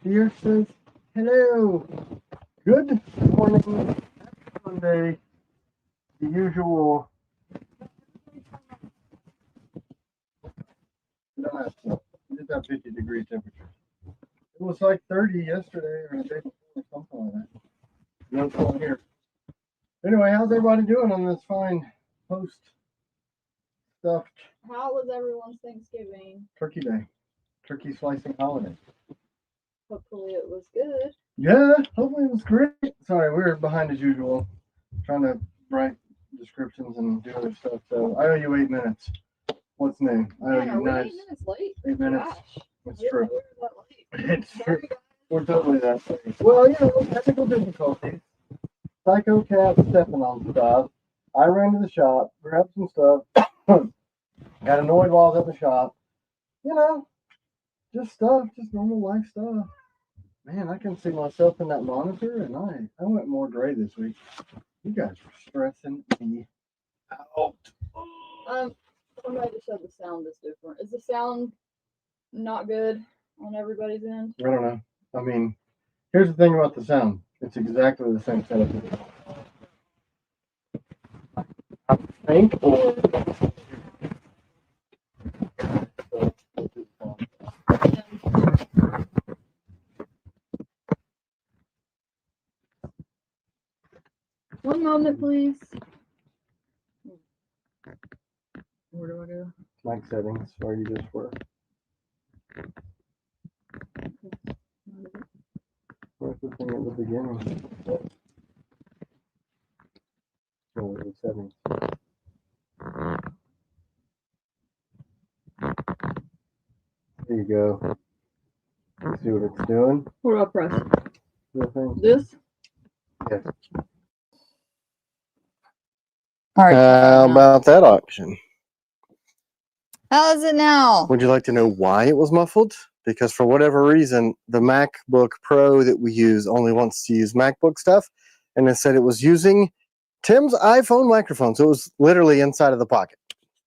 Dear says, hello. Good morning. Sunday. The usual. No, it's at 50-degree temperature. It was like 30 yesterday or the day before, something like that. No cold here. Anyway, how's everybody doing on this fine post stuffed? How was everyone's Thanksgiving? Turkey Day. Turkey slicing holiday. Hopefully it was good. Yeah, hopefully it was great. Sorry, we're behind as usual. Trying to write descriptions and do other stuff. So I owe you 8 minutes. What's new? I owe Man, are you we nice. 8 minutes late? 8 minutes. Gosh. It's Yeah, true. we're that late. It's true. Sorry, guys. We're totally that way. Well, you know, technical difficulties. Psycho cat stepping on stuff. I ran to the shop, grabbed some stuff, got annoyed while I was at the shop. You know, just stuff, just normal life stuff. Man, I can see myself in that monitor, and I went more gray this week. You guys were stressing me out. Somebody just said the sound is different. Is the sound not good on everybody's end? I don't know. I mean, here's the thing about the sound. It's exactly the same setup. I think, or One moment, please. Where do I go? mic settings, where you just were. Where's the thing at the beginning? Oh, the settings. There you go. See what it's doing? Where do I press? The thing? This? Yes. All right. How about that auction? How is it now? Would you like to know why it was muffled? Because for whatever reason, the MacBook Pro that we use only wants to use MacBook stuff, and it said it was using Tim's iPhone microphone, so it was literally inside of the pocket,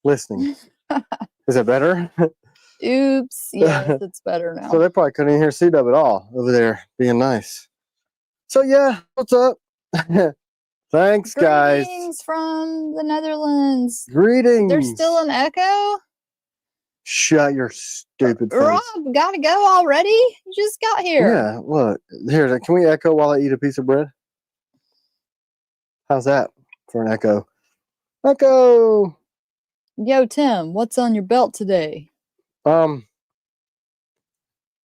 listening. Is it better? Oops. Yes, it's better now. So they probably couldn't even hear C-Dub at all over there being nice. So yeah, what's up? Thanks, guys. Greetings from the Netherlands. Greetings. There's still an echo? Shut your stupid face. Rob, gotta go already? You just got here. Yeah, look. Here, can we echo while I eat a piece of bread? How's that for an echo? Echo! Yo, Tim, what's on your belt today?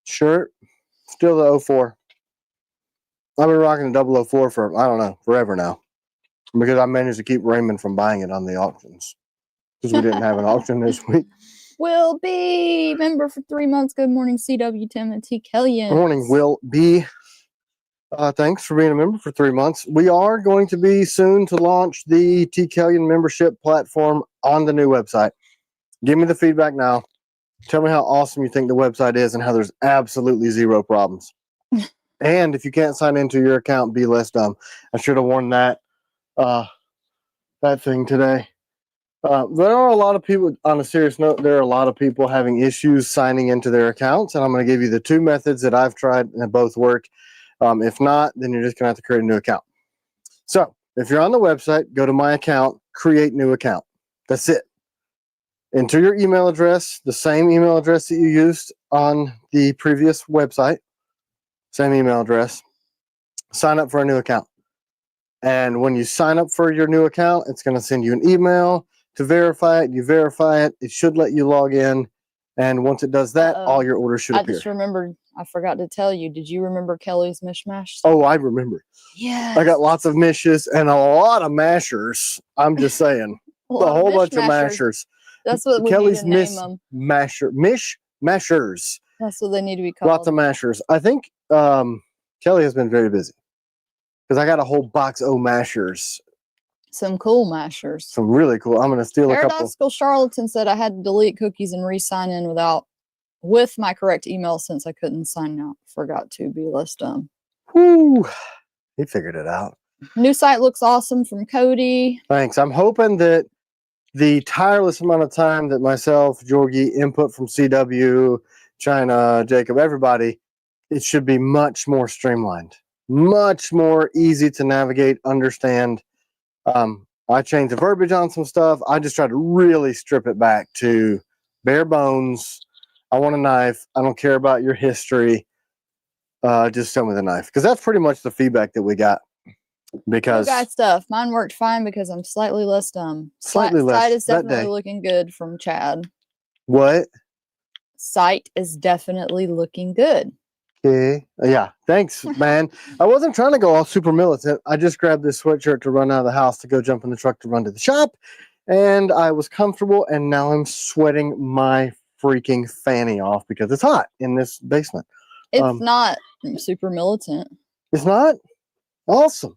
Shirt. Still the 04. I've been rocking the 004 for, I don't know, forever now. Because I managed to keep Raymond from buying it on the auctions. Because we didn't have an auction this week. Will be member for 3 months. Good morning, CW, Tim, and TKellian. Good morning, Will B. Thanks for being a member for 3 months. We are going to be soon to launch the TKellian membership platform on the new website. Give me the feedback now. Tell me how awesome you think the website is and how there's absolutely zero problems. And if you can't sign into your account, be less dumb. I should have worn that thing today. There are a lot of people, on a serious note, there are a lot of people having issues signing into their accounts, and I'm going to give you the 2 methods that I've tried and both work. If not, then you're just going to have to create a new account. So if you're on the website, go to my account, create new account. That's it. Enter your email address, the same email address that you used on the previous website, same email address. Sign up for a new account. And when you sign up for your new account, it's going to send you an email to verify it. You verify it. It should let you log in. And once it does that, all your orders should appear. I just remembered, I forgot to tell you. Did you remember Kelly's mishmash? Oh, I remember. Yeah. I got lots of mishes and a lot of mashers. I'm just saying. A whole bunch of mashers. That's what we Kelly's need to name them. Mashers. That's what they need to be called. Lots of mashers. I think Kelly has been very busy. Because I got a whole box of mashers. Some cool mashers. Some really cool. I'm going to steal a couple. Paradoxical Charlatan said I had to delete cookies and re-sign in with my correct email since I couldn't sign out. Forgot to be less dumb. Whew. He figured it out. New site looks awesome from Cody. Thanks. I'm hoping that the tireless amount of time that myself, Jorgie, input from CW, China, Jacob, everybody it should be much more streamlined, much more easy to navigate, understand. I changed the verbiage on some stuff. I just try to really strip it back to bare bones. I want a knife. I don't care about your history. Just tell me the knife, because that's pretty much the feedback that we got. Because guy stuff. Mine worked fine because I'm slightly less dumb. Slightly less Sight is that definitely day. looking good from Chad. What? Sight is definitely looking good. Okay. Yeah. Thanks, man. I wasn't trying to go all super militant. I just grabbed this sweatshirt to run out of the house to go jump in the truck to run to the shop. And I was comfortable, and now I'm sweating my freaking fanny off because it's hot in this basement. It's not super militant. It's not? Awesome.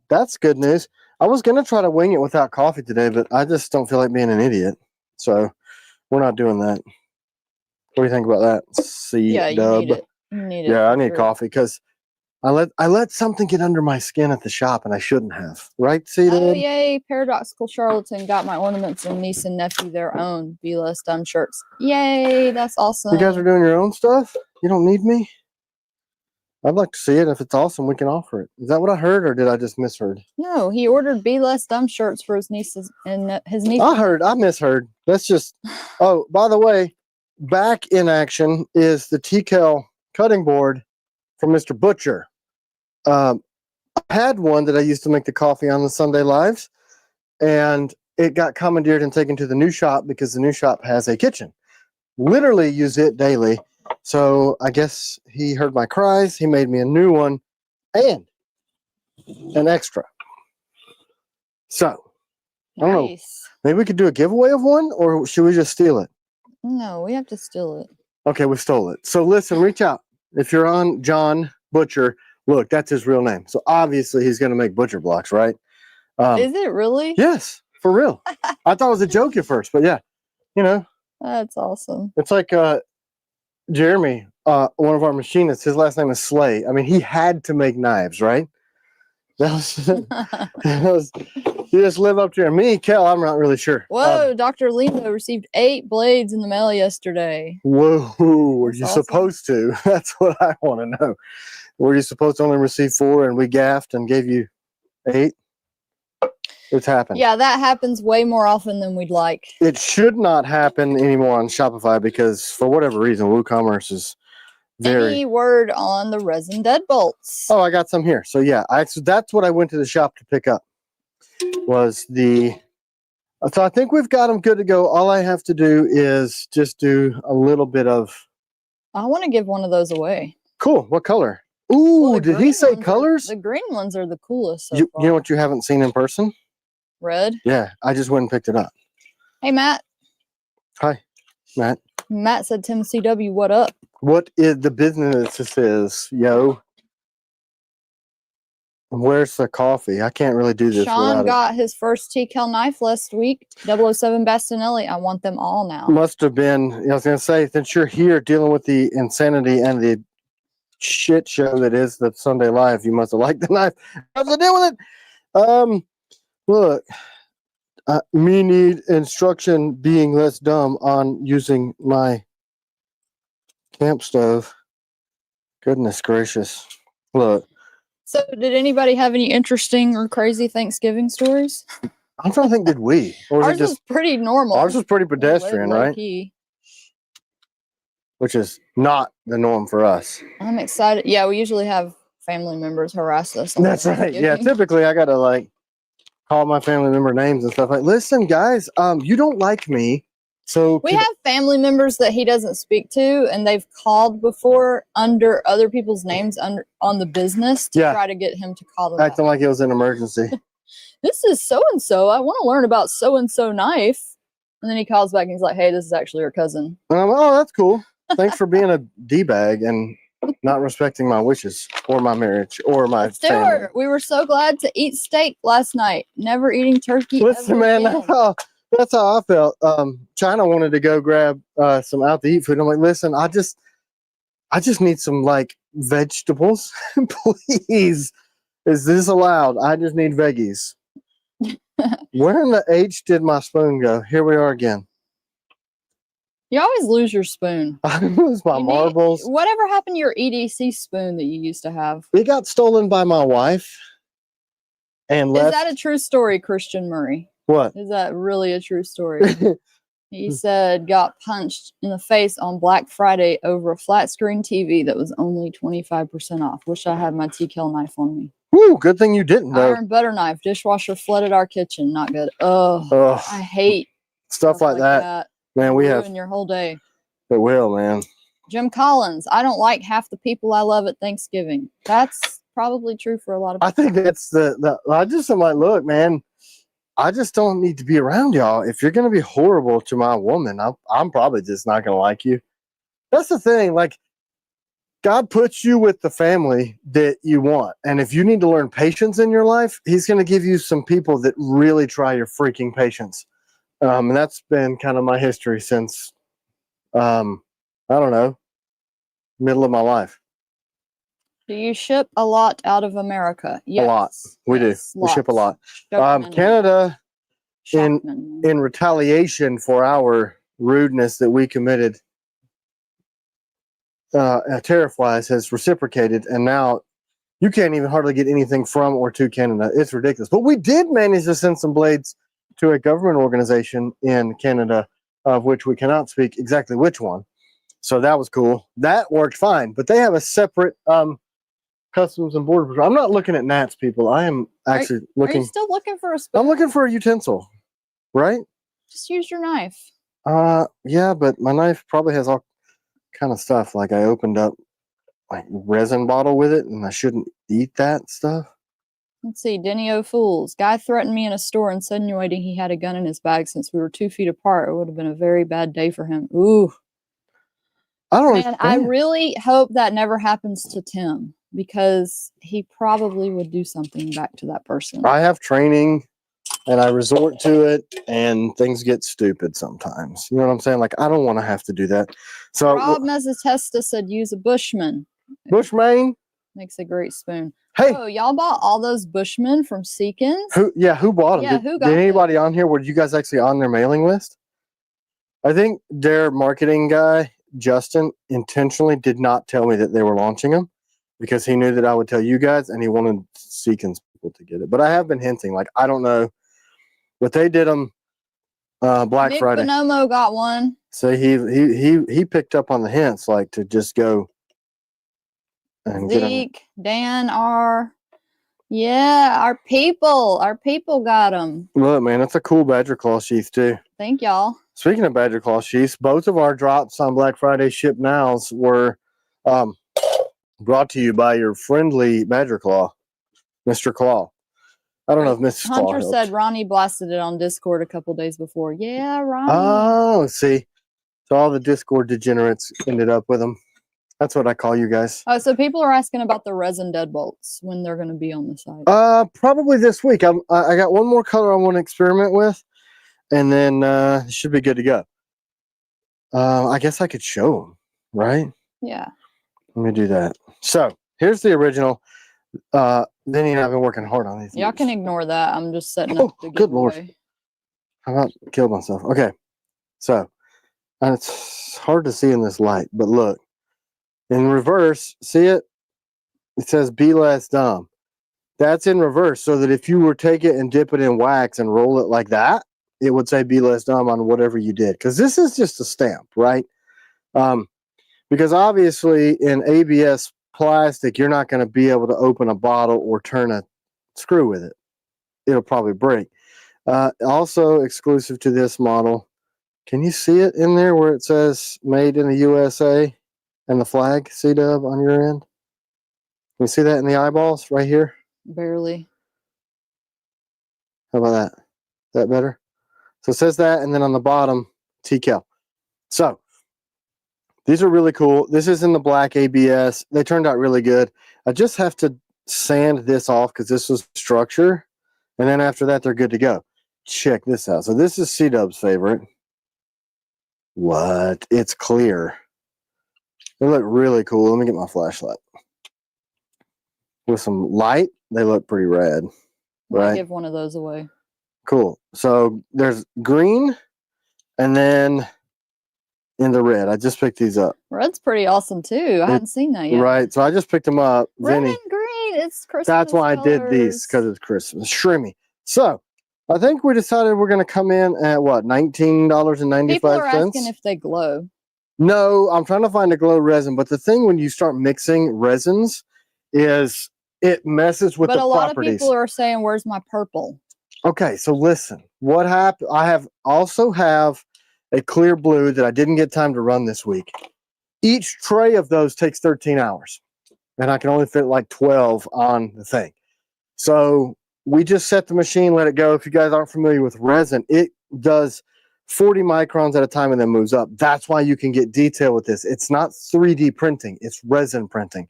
That's good news. I was going to try to wing it without coffee today, but I just don't feel like being an idiot. So we're not doing that. What do you think about that? Yeah, you need it. You need it. Yeah, I for need sure. coffee because I let something get under my skin at the shop, and I shouldn't have. Right, C Oh, Dub? yay. Paradoxical Charlatan got my ornaments and niece and nephew their own Be Less Dumb shirts. Yay, that's awesome. You guys are doing your own stuff? You don't need me? I'd like to see it. If it's awesome, we can offer it. Is that what I heard, or did I just misheard? No, he ordered Be Less Dumb shirts for his nieces and his niece. I misheard. Let's just. Oh, by the way, back in action is the TKel cutting board from Mr. Butcher. I had one that I used to make the coffee on the Sunday lives, and it got commandeered and taken to the new shop because the new shop has a kitchen. Literally use it daily. So I guess he heard my cries. He made me a new one and an extra. So I don't know. Nice. Maybe we could do a giveaway of one, or should we just steal it? No, we have to steal it. Okay, we stole it. So listen, reach out. If you're on John Butcher, look, that's his real name. So obviously he's going to make butcher blocks, right? Is it really? Yes, for real. I thought it was a joke at first, but yeah, you know, That's awesome. it's like Jeremy, one of our machinists, his last name is Slay. I mean, he had to make knives, right? You just live up to your me, Kell. I'm not really sure. Whoa, Dr. Lindo received 8 blades in the mail yesterday. Whoa, were That's you awesome. supposed to? That's what I want to know. Were you supposed to only receive 4 and we gaffed and gave you 8? It's happened. Yeah, that happens way more often than we'd like. It should not happen anymore on Shopify because for whatever reason, WooCommerce is very. Any word on the resin deadbolts? Oh, I got some here. So yeah, that's what I went to the shop to pick up. Was the. So I think we've got them good to go. All I have to do is just do a little bit of. I want to give one of those away. Cool. What color? Ooh, Well, the did he green say ones colors? The green ones are the coolest so You far. know what you haven't seen in person? Red. Yeah, I just went and picked it up. Hey, Matt. Hi, Matt. Matt said, Tim CW, what up? What is the business this is, yo? Where's the coffee? I can't really do this Sean without got his first TKel knife last week. 007 Bastinelli. I want them all now. it. Must have been, I was going to say, since you're here dealing with the insanity and the shit show that is the Sunday Live, you must have liked the knife. How's to deal with it? Look, me need instruction being less dumb on using my camp stove. Goodness gracious. Look. So, did anybody have any interesting or crazy Thanksgiving stories? I'm trying to think, did we? Or was Ours it just was pretty normal. ours was pretty We lived pedestrian, right? low-key. Which is not the norm for us. I'm excited. Yeah, we usually have family members harass us. On That's right. Yeah, Thanksgiving. typically I gotta like call my family member names and stuff like, listen, guys, you don't like me. So We have family members that he doesn't speak to, and they've called before under other people's names on the business to Yeah. try to get him to call them. acting like it was an emergency. This is so and so. I want to learn about so and so knife. And then he calls back and he's like, "Hey, this is actually your cousin." And I'm like, oh, that's cool. Thanks for being a D-bag and not respecting my wishes or my marriage or my Let's do family. it. We were so glad to eat steak last night. Never eating turkey. Listen, ever man, again. that's how I felt. China wanted to go grab some out to eat food. I'm like, listen, I just need some like vegetables, please. Is this allowed? I just need veggies. Where in the H did my spoon go? Here we are again. You always lose your spoon. I lose my marbles. Whatever happened to your EDC spoon that you used to have? It got stolen by my wife and left. Is that a true story, Christian Murray? What? Is that really a true story? He said got punched in the face on Black Friday over a flat screen TV that was only 25% off. Wish I had my TKel knife on me. Woo, good thing you didn't though. Iron butter knife, dishwasher flooded our kitchen. Not good. Oh, I hate stuff like that. Man, we have your whole day. It will, man. Jim Collins, I don't like half the people I love at Thanksgiving. That's probably true for a lot of people. I think that's I just am like, look, man, I just don't need to be around y'all. If you're gonna be horrible to my woman, I'm probably just not gonna like you. That's the thing. Like, God puts you with the family that you want, and if you need to learn patience in your life, He's gonna give you some people that really try your freaking patience. And that's been kind of my history since, I don't know, middle of my life. Do you ship a lot out of America? Yes. A lot. We do. We ship a lot. Canada, in retaliation for our rudeness that we committed, tariff-wise, has reciprocated, and now you can't even hardly get anything from or to Canada. It's ridiculous. But we did manage to send some blades to a government organization in Canada, of which we cannot speak exactly which one. So that was cool. That worked fine. But they have a separate Customs and Border Patrol. I'm not looking at gnats, people. I am actually looking. Are you still looking for a spoon? I'm looking for a utensil, right? Just use your knife. Yeah, but my knife probably has all kind of stuff. Like I opened up like resin bottle with it, and I shouldn't eat that stuff. Let's see. Denny O'Fools. Guy threatened me in a store, insinuating he had a gun in his bag. Since we were 2 feet apart, it would have been a very bad day for him. Ooh. I don't know. Man, I really hope that never happens to Tim, because he probably would do something back to that person. I have training, and I resort to it, and things get stupid sometimes. You know what I'm saying? Like, I don't want to have to do that. So Rob Mezzatesta said use a Bushman. Bushman makes a great spoon. Hey, oh, y'all bought all those Bushmen from Seekins? Who bought them? Yeah, did anybody on here? Were you guys actually on their mailing list? I think their marketing guy, Justin, intentionally did not tell me that they were launching them, because he knew that I would tell you guys, and he wanted Seekins people to get it. But I have been hinting, like, I don't know, but they did them Black Nick Friday. Bonomo got one. So he picked up on the hints, like, to just go and Zeke, Dan R. Yeah, our people got them. Look, man, that's a cool Badger Claw sheath too. Thank y'all. Speaking of Badger Claw sheaths, both of our drops on Black Friday ship nows were brought to you by your friendly Badger Claw, Mr. Claw. I don't know if Mrs. Claw Hunter helped. said Ronnie blasted it on Discord a couple days before. Yeah, Ronnie. Oh, see. So all the Discord degenerates ended up with them. That's what I call you guys. Oh, so people are asking about the resin deadbolts, when they're going to be on the site. Probably this week. I got one more color I want to experiment with, and then it should be good to go. I guess I could show them, right? Yeah. Let me do that. So here's the original. Vinny and I've been working hard on these. Y'all can ignore that. I'm just setting up the good Lord. How about killed myself? Okay. So it's hard to see in this light, but look. In reverse, see it? It says be less dumb. That's in reverse, so that if you were to take it and dip it in wax and roll it like that, it would say be less dumb on whatever you did. Because this is just a stamp, right? Because obviously in ABS plastic, you're not going to be able to open a bottle or turn a screw with it. It'll probably break. Also exclusive to this model, can you see it in there where it says made in the USA? And the flag, C-dub, on your end. Can you see that in the eyeballs right here? Barely. How about that? Is that better? So it says that, and then on the bottom, TKel. So these are really cool. This is in the black ABS. They turned out really good. I just have to sand this off because this was structure. And then after that, they're good to go. Check this out. So this is C-dub's favorite. What? It's clear. They look really cool. Let me get my flashlight. With some light, they look pretty rad. Right? I'll give one of those away. Cool. So there's green, and then in the red. I just picked these up. Red's pretty awesome too. I hadn't seen that yet. Right. So I just picked them up. Red Vinny, and green. It's Christmas. that's why I did these, because it's Christmas. Shrimmy. So I think we decided we're going to come in at what, $19.95? People are asking if they glow. No, I'm trying to find a glow resin. But the thing when you start mixing resins is it messes with the properties. But a lot of people are saying, where's my purple? Okay, so listen. What happened? I also have a clear blue that I didn't get time to run this week. Each tray of those takes 13 hours. And I can only fit like 12 on the thing. So we just set the machine, let it go. If you guys aren't familiar with resin, it does 40 microns at a time and then moves up. That's why you can get detail with this. It's not 3D printing, it's resin printing,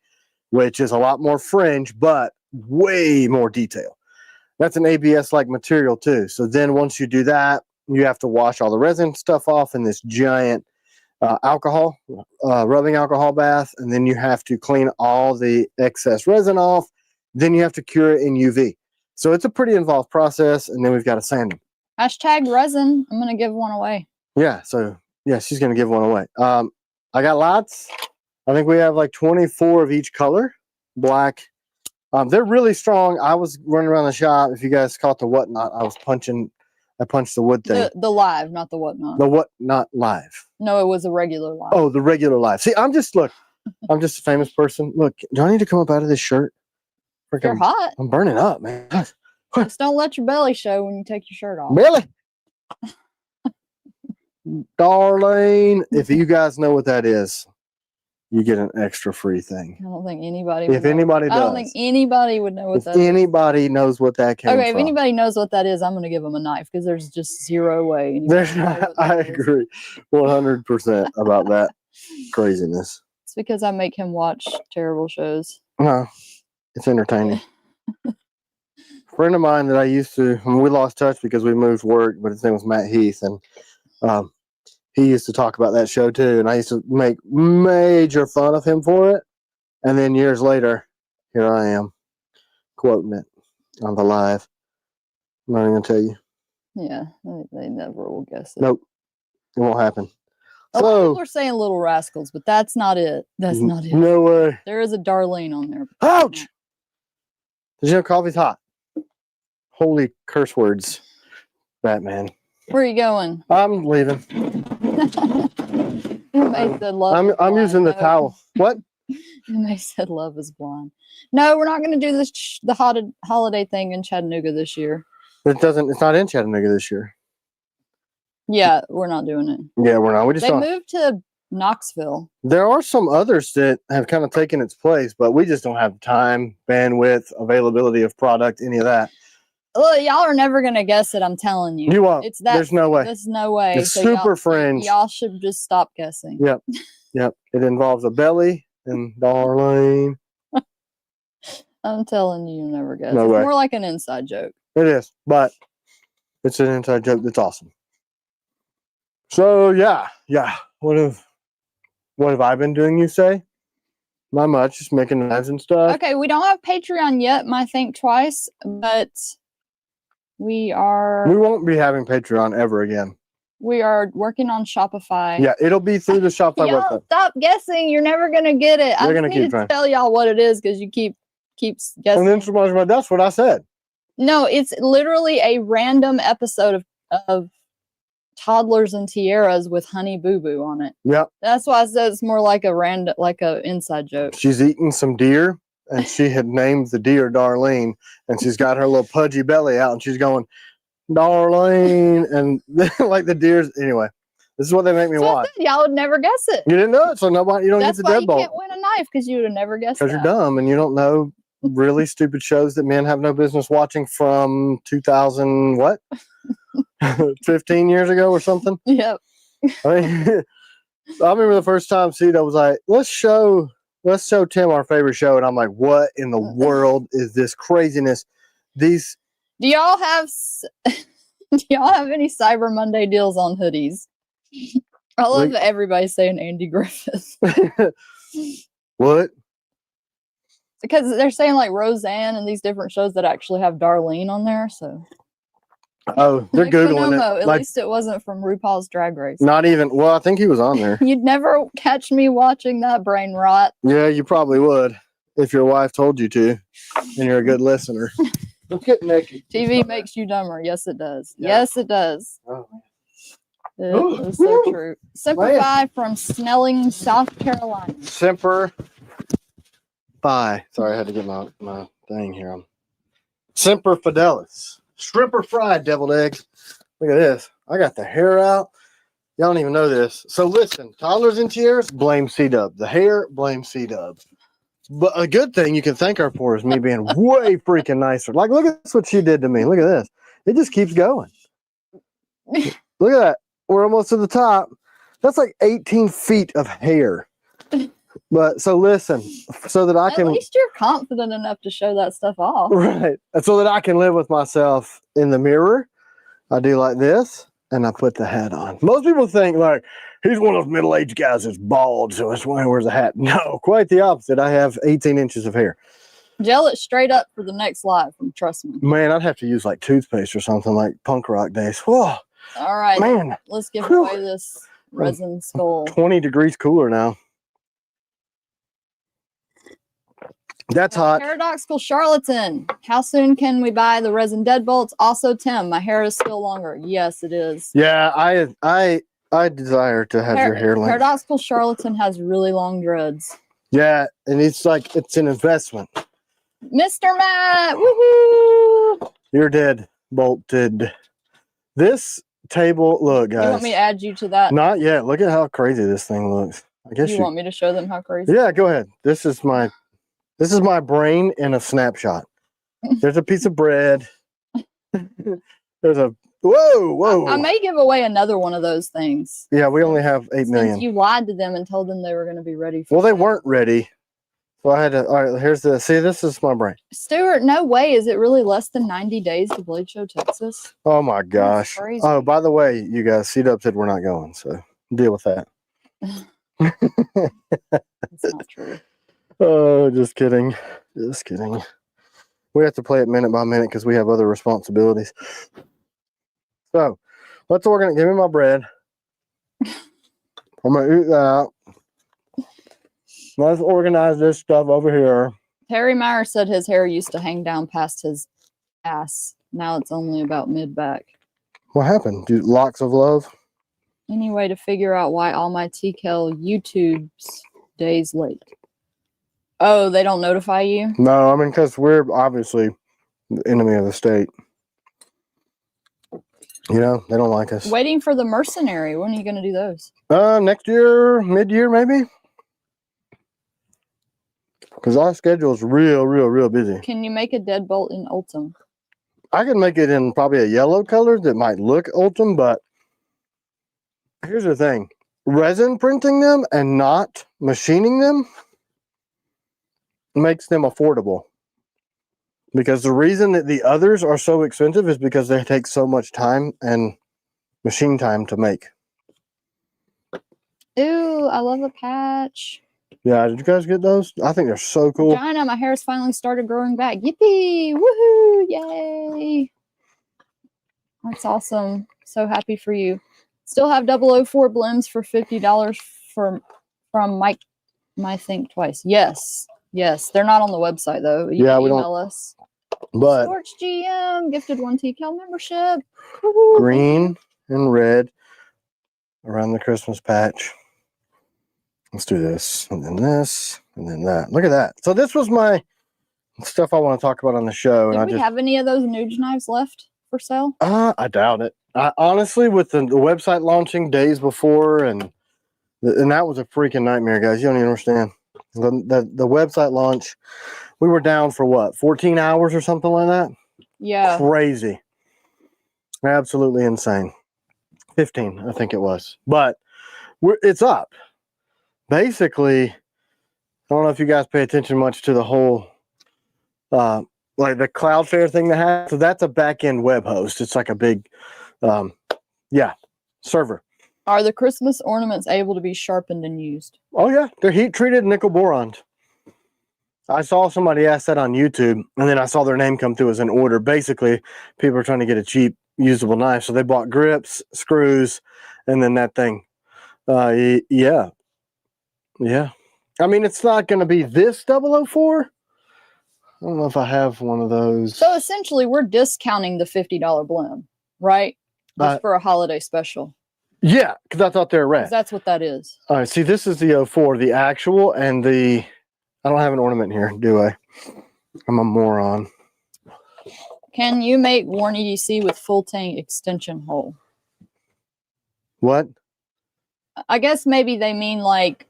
which is a lot more fringe, but way more detail. That's an ABS-like material too. So then once you do that, you have to wash all the resin stuff off in this giant rubbing alcohol bath, and then you have to clean all the excess resin off. Then you have to cure it in UV. So it's a pretty involved process, and then we've got to sand them. Hashtag resin. I'm going to give one away. Yeah, so yeah, she's going to give one away. I got lots. I think we have like 24 of each color. Black. They're really strong. I was running around the shop. If you guys caught the whatnot, I punched the wood thing. The live, not the whatnot. The whatnot live. No, it was a regular live. Oh, the regular live. See, I'm just a famous person. Look, do I need to come up out of this shirt? You're hot. I'm burning up, man. Just don't let your belly show when you take your shirt off. Belly. Darlene, if you guys know what that is, you get an extra free thing. I don't think anybody. If anybody does, I don't think anybody would know what that is. If anybody knows what that came from. Okay, if anybody knows what that is, I'm going to give them a knife because there's just zero way. I agree 100% about that craziness. It's because I make him watch terrible shows. No, it's entertaining. A friend of mine that I used to, we lost touch because we moved work, but his name was Matt Heath, and he used to talk about that show too, and I used to make major fun of him for it. And then years later, here I am quoting it on the live. I'm not even gonna tell you. Yeah, they never will guess it. Nope, it won't happen. A lot of people are saying Little Rascals, but that's not it. That's not it. No way. There is a Darlene on there. Ouch! Did you know coffee's hot? Holy curse words, Batman. Where are you going? I'm leaving. I'm using the towel. What? They said love is blind. No, we're not going to do the holiday thing in Chattanooga this year. It's not in Chattanooga this year. Yeah, we're not doing it. Yeah, we're not. They moved to Knoxville. There are some others that have kind of taken its place, but we just don't have time, bandwidth, availability of product, any of that. Look, y'all are never going to guess it, I'm telling you. You won't. There's no way. There's no way. It's super fringe. Y'all should just stop guessing. Yep. Yep. It involves a belly and Darlene. I'm telling you, you'll never guess. No it's way. More like an inside joke. It is, but it's an inside joke that's awesome. So yeah. What have I been doing, you say? Not much, just making knives and stuff. Okay, we don't have Patreon yet, my Think Twice, but we won't be having Patreon ever again. We are working on Shopify. Yeah, it'll be through the Shopify website. Stop guessing. You're never gonna get it. I need to tell y'all what it is because you keep guessing. And then that's what I said. No, it's literally a random episode of Toddlers and Tiaras with Honey Boo Boo on it. Yep. That's why I said it's more like a inside joke. She's eating some deer, and she had named the deer Darlene, and she's got her little pudgy belly out, and she's going, Darlene, and like the deers. Anyway, this is what they make me watch. Y'all would never guess it. You didn't know it, so you don't get the Deadbolt. You can't win a knife because you would have never guessed it. Because you're dumb and you don't know really stupid shows that men have no business watching from 2000 what? 15 years ago or something. Yep. I remember the first time Cito was like, let's show Tim our favorite show, and I'm like, what in the world is this craziness? Do y'all have any Cyber Monday deals on hoodies? I love that everybody's saying Andy Griffith. What? Because they're saying like Roseanne and these different shows that actually have Darlene on there. So Oh, they're Nick Googling Bonomo, it. at Like, least it wasn't from RuPaul's Drag Race. not even, well, I think he was on there. You'd never catch me watching that brain rot. Yeah, you probably would if your wife told you to and you're a good listener. Let's get naked. TV makes you dumber. Yes, it does. Yeah. Yes, it does. Oh, It is so true. Simplify from Snelling, South Carolina. Semper Fi. Sorry, I had to get my thing here. Semper Fidelis. Shrimp or fried deviled eggs. Look at this. I got the hair out. Y'all don't even know this. So listen, toddlers and tears, blame C-Dub. The hair, blame C-Dub. But a good thing you can thank her for is me being way freaking nicer. Like, look at this, what she did to me. Look at this. It just keeps going. Look at that. We're almost to the top. That's like 18 feet of hair. But so listen, so that I can. At least you're confident enough to show that stuff off. Right. And so that I can live with myself in the mirror, I do like this, and I put the hat on. Most people think, like, he's one of those middle-aged guys that's bald, so that's why he wears a hat. No, quite the opposite. I have 18 inches of hair. Gel it straight up for the next live, trust me. Man, I'd have to use, like, toothpaste or something, like punk rock days. Whoa, All right, man. let's give Whew. away this resin skull. 20 degrees cooler now. That's hot. Paradoxical charlatan. How soon can we buy the resin deadbolts? Also, Tim, my hair is still longer. Yes, it is. Yeah, I desire to have your hair length. Paradoxical charlatan has really long dreads. Yeah, and it's like, it's an investment. Mr. Matt, woohoo! You're dead, bolted. This table, look, guys. You want me to add you to that? Not yet. Look at how crazy this thing looks. I guess You want me to show them how crazy? Yeah, go ahead. This is my brain in a snapshot. There's a piece of bread. There's a whoa. I may give away another one of those things. Yeah, we only have 8 million. Since you lied to them and told them they were going to be ready for Well, they that. weren't ready. So I had to, all right, here's the, see, this is my brain. Stuart, no way. Is it really less than 90 days to Blade Show, Texas? Oh my gosh. crazy. Oh, by the way, you guys, C-Dub said we're not going, so deal with that. That's not true. Oh, just kidding. Just kidding. We have to play it minute by minute because we have other responsibilities. So let's organize. Give me my bread. I'm going to eat that. Let's organize this stuff over here. Terry Meyer said his hair used to hang down past his ass. Now it's only about mid-back. What happened? Dude, locks of love? Any way to figure out why all my TKel YouTube's days late? Oh, they don't notify you? No, I mean, because we're obviously the enemy of the state. You know, they don't like us. Waiting for the mercenary. When are you going to do those? Next year, mid-year maybe. Because our schedule is real busy. Can you make a deadbolt in Ultim? I can make it in probably a yellow color that might look Ultim, but here's the thing. Resin printing them and not machining them makes them affordable. Because the reason that the others are so expensive is because they take so much time and machine time to make. Ooh, I love a patch. Yeah, did you guys get those? I think they're so cool. Vagina, my hair's finally started growing back. Yippee! Woohoo! Yay! That's awesome. So happy for you. Still have 004 blends for $50 from Mike. My Think Twice. Yes. Yes. They're not on the website though. You Yeah, can we don't. email us. But Sports GM gifted 1 TKel membership. Woo-hoo. green and red around the Christmas patch. Let's do this, and then this, and then that. Look at that. So this was my stuff I want to talk about on the show. Do And we have any of those Nuge knives left for sale? I doubt it. I honestly, with the website launching days before, and that was a freaking nightmare, guys. You don't even understand. The website launch, we were down for what, 14 hours or something like that? Yeah. Crazy. Absolutely insane. 15, I think it was. But it's up. Basically, I don't know if you guys pay attention much to the whole, like the Cloudflare thing that has. So that's a back-end web host. It's like a big, server. Are the Christmas ornaments able to be sharpened and used? Oh yeah, they're heat-treated nickel boron. I saw somebody ask that on YouTube, and then I saw their name come through as an order. Basically, people are trying to get a cheap usable knife. So they bought grips, screws, and then that thing. Yeah. Yeah. I mean, it's not going to be this 004. I don't know if I have one of those. So essentially, we're discounting the $50 bloom, right? Just for a holiday special. Yeah, because I thought they were red. That's what that is. All right, see, this is the 04, the actual, and the... I don't have an ornament here, do I? I'm a moron. Can you make worn EDC with full tank extension hole? What? I guess maybe they mean like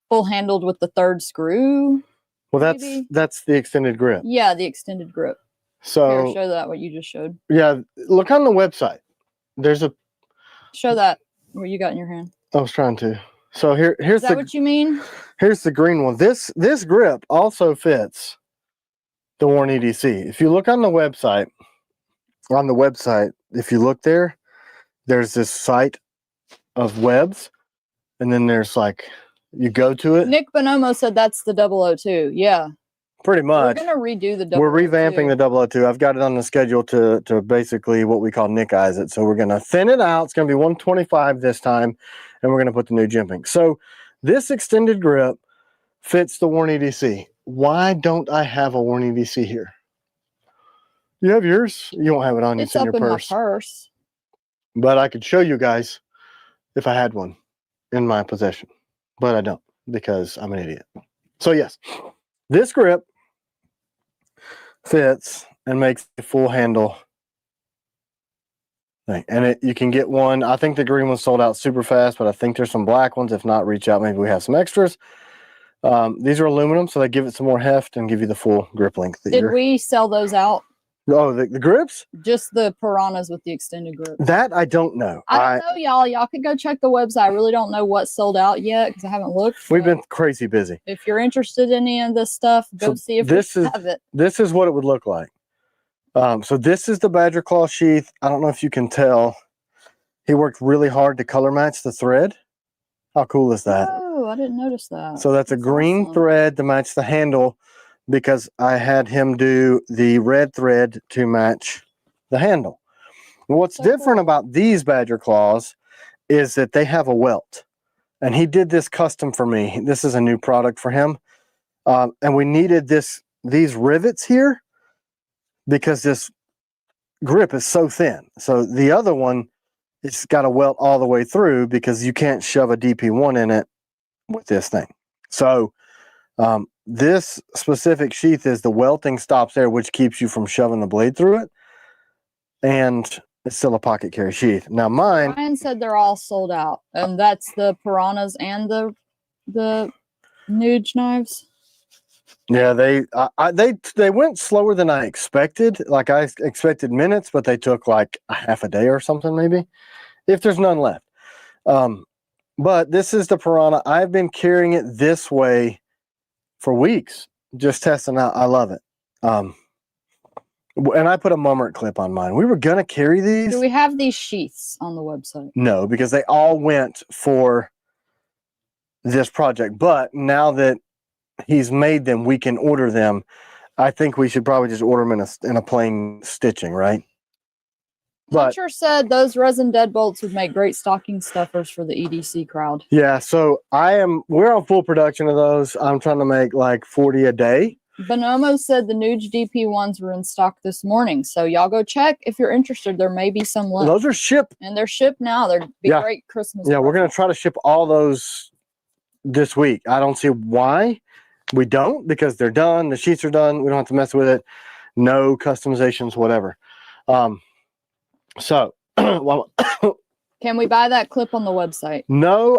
full handled with the third screw. Well, maybe? that's the extended grip. Yeah, the extended grip. So here, show that what you just showed. Yeah, look on the website. There's a... Show that what you got in your hand. I was trying to. So here's Is that what you mean? Here's the green one. This grip also fits the worn EDC. If you look on the website, if you look there, there's this site of webs, and then there's like, you go to it. Nick Bonomo said that's the 002. Yeah. Pretty much. We're gonna redo the 002. We're revamping the 002. I've got it on the schedule to basically what we call Nick eyes it. So we're gonna thin it out. It's gonna be 125 this time, and we're gonna put the new jimping. So this extended grip fits the worn EDC. Why don't I have a worn EDC here? You have yours? You don't have it on you. It's up in my purse. But I could show you guys if I had one in my possession. But I don't, because I'm an idiot. So yes, this grip fits and makes a full handle thing. And you can get one. I think the green one sold out super fast, but I think there's some black ones. If not, reach out. Maybe we have some extras. These are aluminum, so they give it some more heft and give you the full grip length. Did we sell those out? Oh, the grips? Just the piranhas with the extended grip. That I don't know. I don't know, y'all. Y'all could go check the website. I really don't know what's sold out yet because I haven't looked. We've been crazy busy. If you're interested in any of this stuff, go see if we have it. This is what it would look like. So this is the Badger Claw sheath. I don't know if you can tell. He worked really hard to color match the thread. How cool is that? Oh, I didn't notice that. So that's a green thread to match the handle, because I had him do the red thread to match the handle. What's different about these Badger Claws is that they have a welt. And he did this custom for me. This is a new product for him. And we needed these rivets here because this grip is so thin. So the other one, it's got a welt all the way through because you can't shove a DP1 in it with this thing. So this specific sheath is the welting stops there, which keeps you from shoving the blade through it. And it's still a pocket carry sheath. Now mine... Ryan said they're all sold out. And that's the piranhas and the Nuge knives. Yeah, they went slower than I expected. Like I expected minutes, but they took like a half a day or something maybe, if there's none left. But this is the piranha. I've been carrying it this way for weeks, just testing out. I love it. And I put a Mummert clip on mine. We were gonna carry these. Do we have these sheaths on the website? No, because they all went for this project. But now that he's made them, we can order them. I think we should probably just order them in a plain stitching, right? But Hunter said those resin deadbolts would make great stocking stuffers for the EDC crowd. Yeah, so we're on full production of those. I'm trying to make like 40 a day. Bonomo said the Nuge DP ones were in stock this morning. So y'all go check if you're interested. There may be some left. Those are shipped. And they're shipped now. They'd be great Christmas. Yeah, we're going to try to ship all those this week. I don't see why we don't, because they're done. The sheets are done. We don't have to mess with it. No customizations, whatever. So, well, can we buy that clip on the website? No,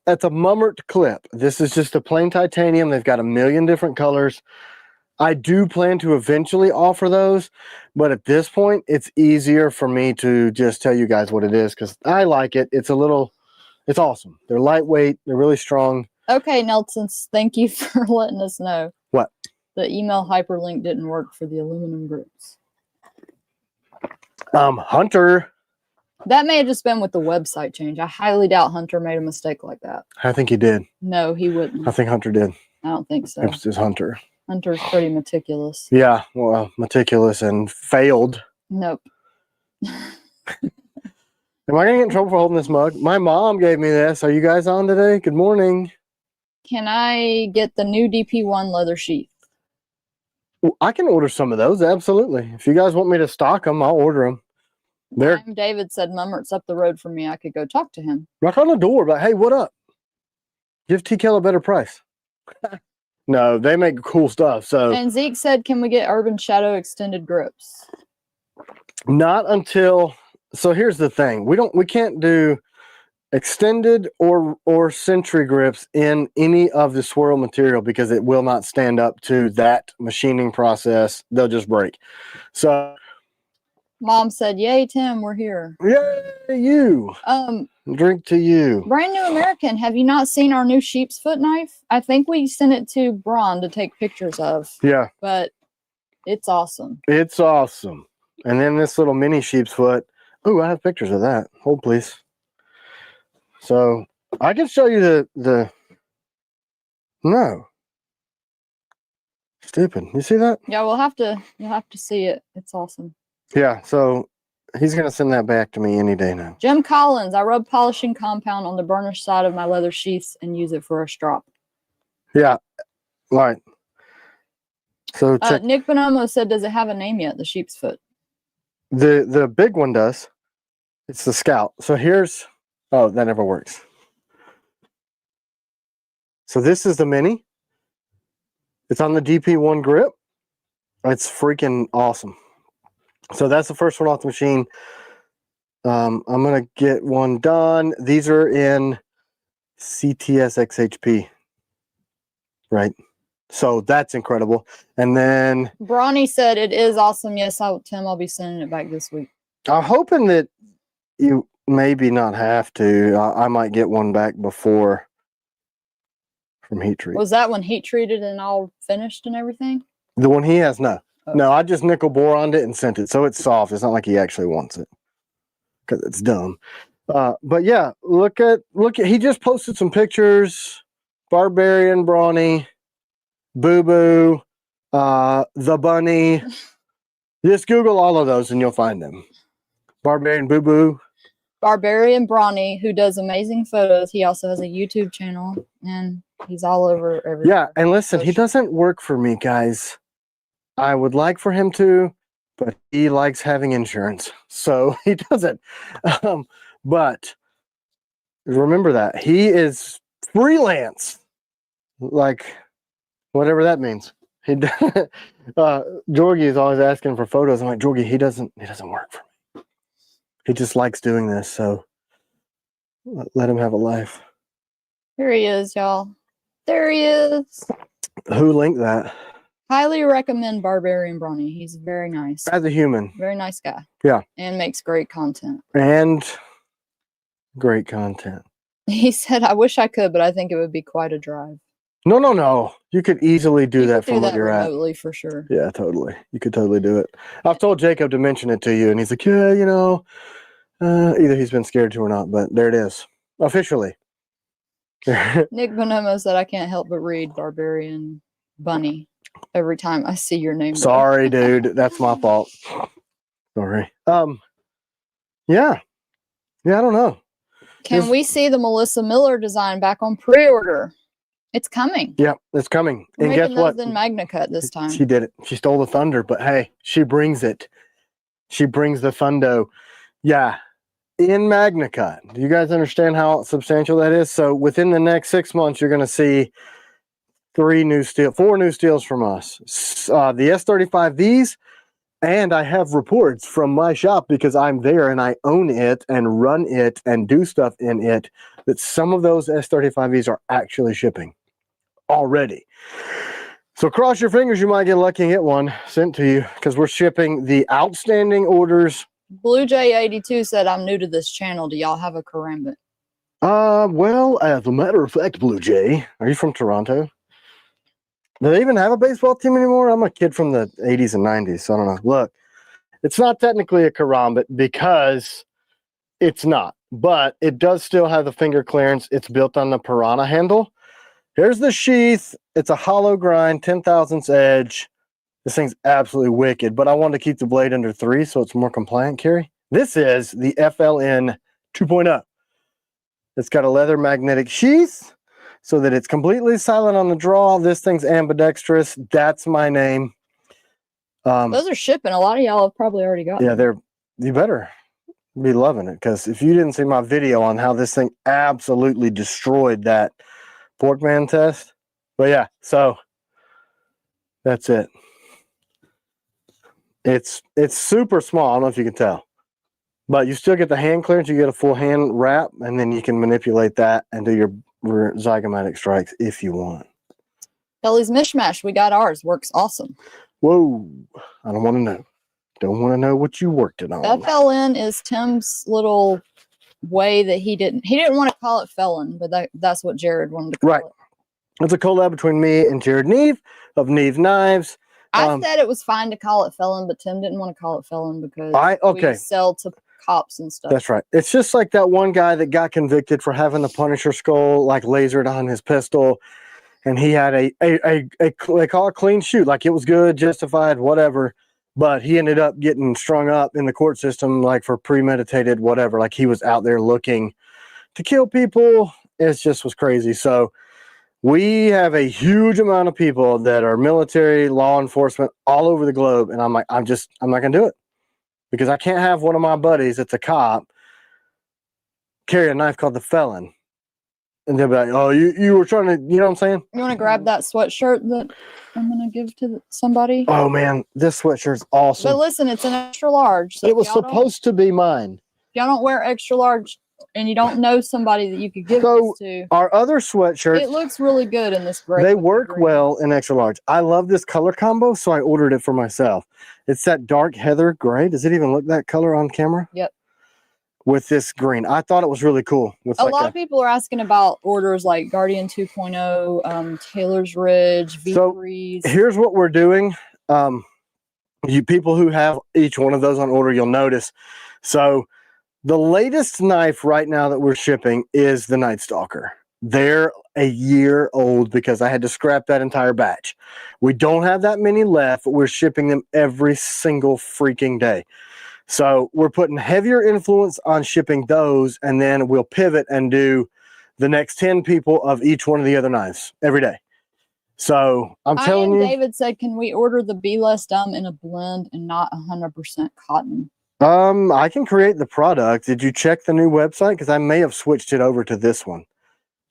it's a Mummert clip. This is just a plain titanium. They've got a million different colors. I do plan to eventually offer those, but at this point, it's easier for me to just tell you guys what it is because I like it. It's awesome. They're lightweight. They're really strong. Okay, Nelson, thank you for letting us know. What? The email hyperlink didn't work for the aluminum grips. Hunter. That may have just been with the website change. I highly doubt Hunter made a mistake like that. I think he did. No, he wouldn't. I think Hunter did. I don't think so. It was just Hunter. Hunter's pretty meticulous. Yeah, well, meticulous and failed. Nope. Am I gonna get in trouble for holding this mug? My mom gave me this. Are you guys on today? Good morning. Can I get the new DP1 leather sheath? I can order some of those. Absolutely. If you guys want me to stock them, I'll order them. They're David said Mummert's up the road from me. I could go talk to him. knock on the door, but hey, what up? Give TKellian a better price. No, they make cool stuff. So And Zeke said, can we get Urban Shadow extended grips? not until. So here's the thing: we can't do extended or century grips in any of the swirl material because it will not stand up to that machining process. They'll just break. So Mom said, yay, Tim, we're here. yay, you. Drink to you. Brand New American, have you not seen our new sheep's foot knife? I think we sent it to Braun to take pictures of. Yeah. But it's awesome. It's awesome. And then this little mini sheep's foot. Oh, I have pictures of that. Hold, please. So I can show you the no. Stupid. You see that? Yeah, you'll have to see it. It's awesome. Yeah, so he's gonna send that back to me any day now. Jim Collins, I rub polishing compound on the burnished side of my leather sheaths and use it for a strop. Yeah. Right. So check Nick Bonomo said, does it have a name yet, the sheep's foot? the big one does. It's the Scout. So here's oh, that never works. So this is the mini. It's on the DP1 grip. It's freaking awesome. So that's the first one off the machine. I'm going to get one done. These are in CTS XHP. Right. So that's incredible. And then Bronny said, it is awesome. Yes, Tim, I'll be sending it back this week. I'm hoping that you maybe not have to. I might get one back before from heat treat. Was that one heat treated and all finished and everything? The one he has, no. Oh. No, I just nickel boroned it and sent it. So it's soft. It's not like he actually wants it. Because it's dumb. But yeah, look at he just posted some pictures. Barbarian Brawny, Boo Boo, the Bunny. Just Google all of those and you'll find them. Barbarian Boo Boo. Barbarian Brawny, who does amazing photos. He also has a YouTube channel and he's all over everywhere. Yeah, and listen, he doesn't work for me, guys. I would like for him to, but he likes having insurance, so he doesn't. But remember that he is freelance, like whatever that means. He Jorgie is always asking for photos. I'm like, Jorgie, he doesn't work for me. He just likes doing this, so let him have a life. Here he is, y'all. There he is. Who linked that? Highly recommend Barbarian Brawny. He's very nice. As a human. Very nice guy. Yeah. And makes great content. And great content. He said, I wish I could, but I think it would be quite a drive. No. You could easily do that from what you're remotely, at. For sure. Yeah, totally. You could totally do it. I've told Jacob to mention it to you, and he's like, yeah, you know, either he's been scared to or not, but there it is. Officially. Nick Bonomo said, I can't help but read Barbarian Bunny every time I see your name. Sorry, dude. That's my fault. Sorry. Yeah. Yeah, I don't know. Can we see the Melissa Miller design back on pre-order? It's coming. Yeah, it's coming. We're and guess making what? those in Magna Cut this time. She did it. She stole the thunder, but hey, she brings it. She brings the thundo. Yeah. In Magna Cut. Do you guys understand how substantial that is? So within the next 6 months, you're going to see 4 new steels from us. The S35Vs, and I have reports from my shop because I'm there and I own it and run it and do stuff in it that some of those S35Vs are actually shipping already. So cross your fingers, you might get lucky and get one sent to you because we're shipping the outstanding orders. Blue J82 said, I'm new to this channel. Do y'all have a karambit? Well, as a matter of fact, Blue Jay, are you from Toronto? Do they even have a baseball team anymore? I'm a kid from the 80s and 90s, so I don't know. Look, it's not technically a karambit because it's not, but it does still have the finger clearance. It's built on the Piranha handle. Here's the sheath. It's a hollow grind, 10,000ths edge. This thing's absolutely wicked, but I wanted to keep the blade under 3 so it's more compliant carry. This is the FLN 2.0. It's got a leather magnetic sheath so that it's completely silent on the draw. This thing's ambidextrous. That's my name. Those are shipping. A lot of y'all have probably already got Yeah, them. you better be loving it, because if you didn't see my video on how this thing absolutely destroyed that Porkman test. But yeah, so that's it. It's super small. I don't know if you can tell, but you still get the hand clearance. You get a full hand wrap, and then you can manipulate that and do your zygomatic strikes if you want. Kelly's Mishmash, we got ours. Works awesome. Whoa, I don't want to know. Don't want to know what you worked it on. FLN is Tim's little way that he didn't want to call it Felon, but that's what Jared wanted to call it. It's a collab between me and Jared Neve of Neve Knives. I said it was fine to call it Felon, but Tim didn't want to call it Felon because we sell to cops and stuff. That's right. It's just like that one guy that got convicted for having the Punisher skull like lasered on his pistol, and he had they call it clean shoot, like it was good, justified, whatever. But he ended up getting strung up in the court system, like for premeditated whatever. Like he was out there looking to kill people. It just was crazy. So we have a huge amount of people that are military, law enforcement all over the globe. And I'm like, I'm not going to do it, because I can't have one of my buddies that's a cop carry a knife called the Felon. And they'll be like, oh, you were trying to, you know what I'm saying? You want to grab that sweatshirt that I'm going to give to somebody? Oh, man, this sweatshirt's awesome. But listen, it's an extra large. So it was supposed to be mine. If y'all don't wear extra large and you don't know somebody that you could give this to. Our other sweatshirts. It looks really good in this gray. They work well in extra large. I love this color combo, so I ordered it for myself. It's that dark heather gray. Does it even look that color on camera? Yep. With this green. I thought it was really cool. A lot of people are asking about orders like Guardian 2.0, Taylor's Ridge, V3s. So here's what we're doing. You people who have each one of those on order, you'll notice. So the latest knife right now that we're shipping is the Night Stalker. They're a year old because I had to scrap that entire batch. We don't have that many left, but we're shipping them every single freaking day. So we're putting heavier influence on shipping those, and then we'll pivot and do the next 10 people of each one of the other knives every day. So I'm telling you. David said, can we order the Be Less Dumb in a blend and not 100% cotton? I can create the product. Did you check the new website? Because I may have switched it over to this one,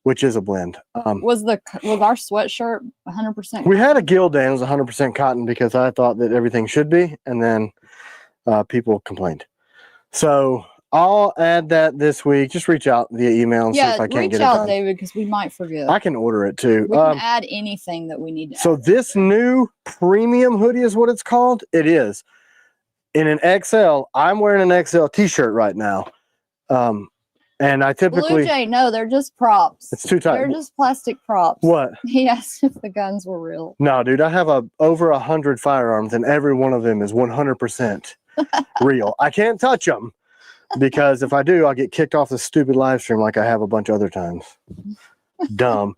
which is a blend. Was our sweatshirt 100%? We had a Gildan, it was 100% cotton, because I thought that everything should be, and then people complained. So I'll add that this week. Just reach out via email and see if I can't get it done. Reach out, David, because we might forget. I can order it too. We can add anything that we need to so add. This new premium hoodie is what it's called. It is in an XL. I'm wearing an XL t-shirt right now. And I typically... Blue Jay, no, they're just props. It's too tight. They're just plastic props. What? He asked if the guns were real. No, dude, I have over 100 firearms, and every one of them is 100% real. I can't touch them, because if I do, I'll get kicked off the stupid live stream like I have a bunch of other times. Dumb.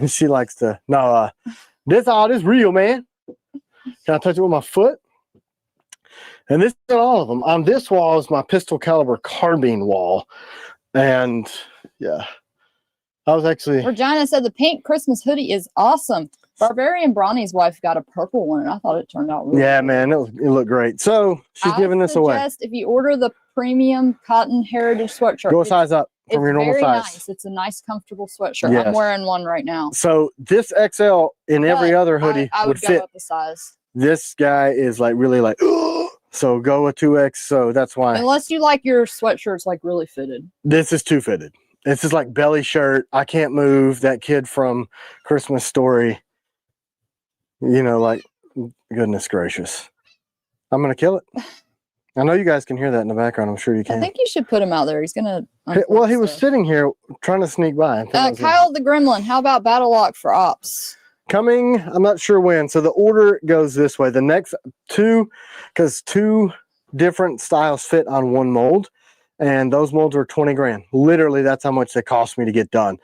She likes to... No, this all is real, man. Can I touch it with my foot? And this is all of them. On this wall is my pistol caliber carbine wall. And yeah, I was actually... Regina said the pink Christmas hoodie is awesome. Barbarian Bronny's wife got a purple one, and I thought it turned out really good. Man, it looked great. So she's giving this away. If you order the premium cotton heritage sweatshirt, go a size up from your normal size. Nice. It's a nice, comfortable sweatshirt. Yes. I'm wearing one right now. So this XL in every other hoodie I would fit. Go up a size. This guy is like really like... So go a 2X. So that's why. Unless you like your sweatshirts like really fitted. This is too fitted. This is like belly shirt. I can't move. That kid from Christmas Story. You know, like, goodness gracious. I'm going to kill it. I know you guys can hear that in the background. I'm sure you can. I think you should put him out there. He's going to... Well, he was sitting here trying to sneak by. Kyle the Gremlin, how about Battle Lock for Ops? Coming, I'm not sure when. So the order goes this way. The next two, because two different styles fit on one mold, and those molds are 20 grand. Literally, that's how much they cost me to get done.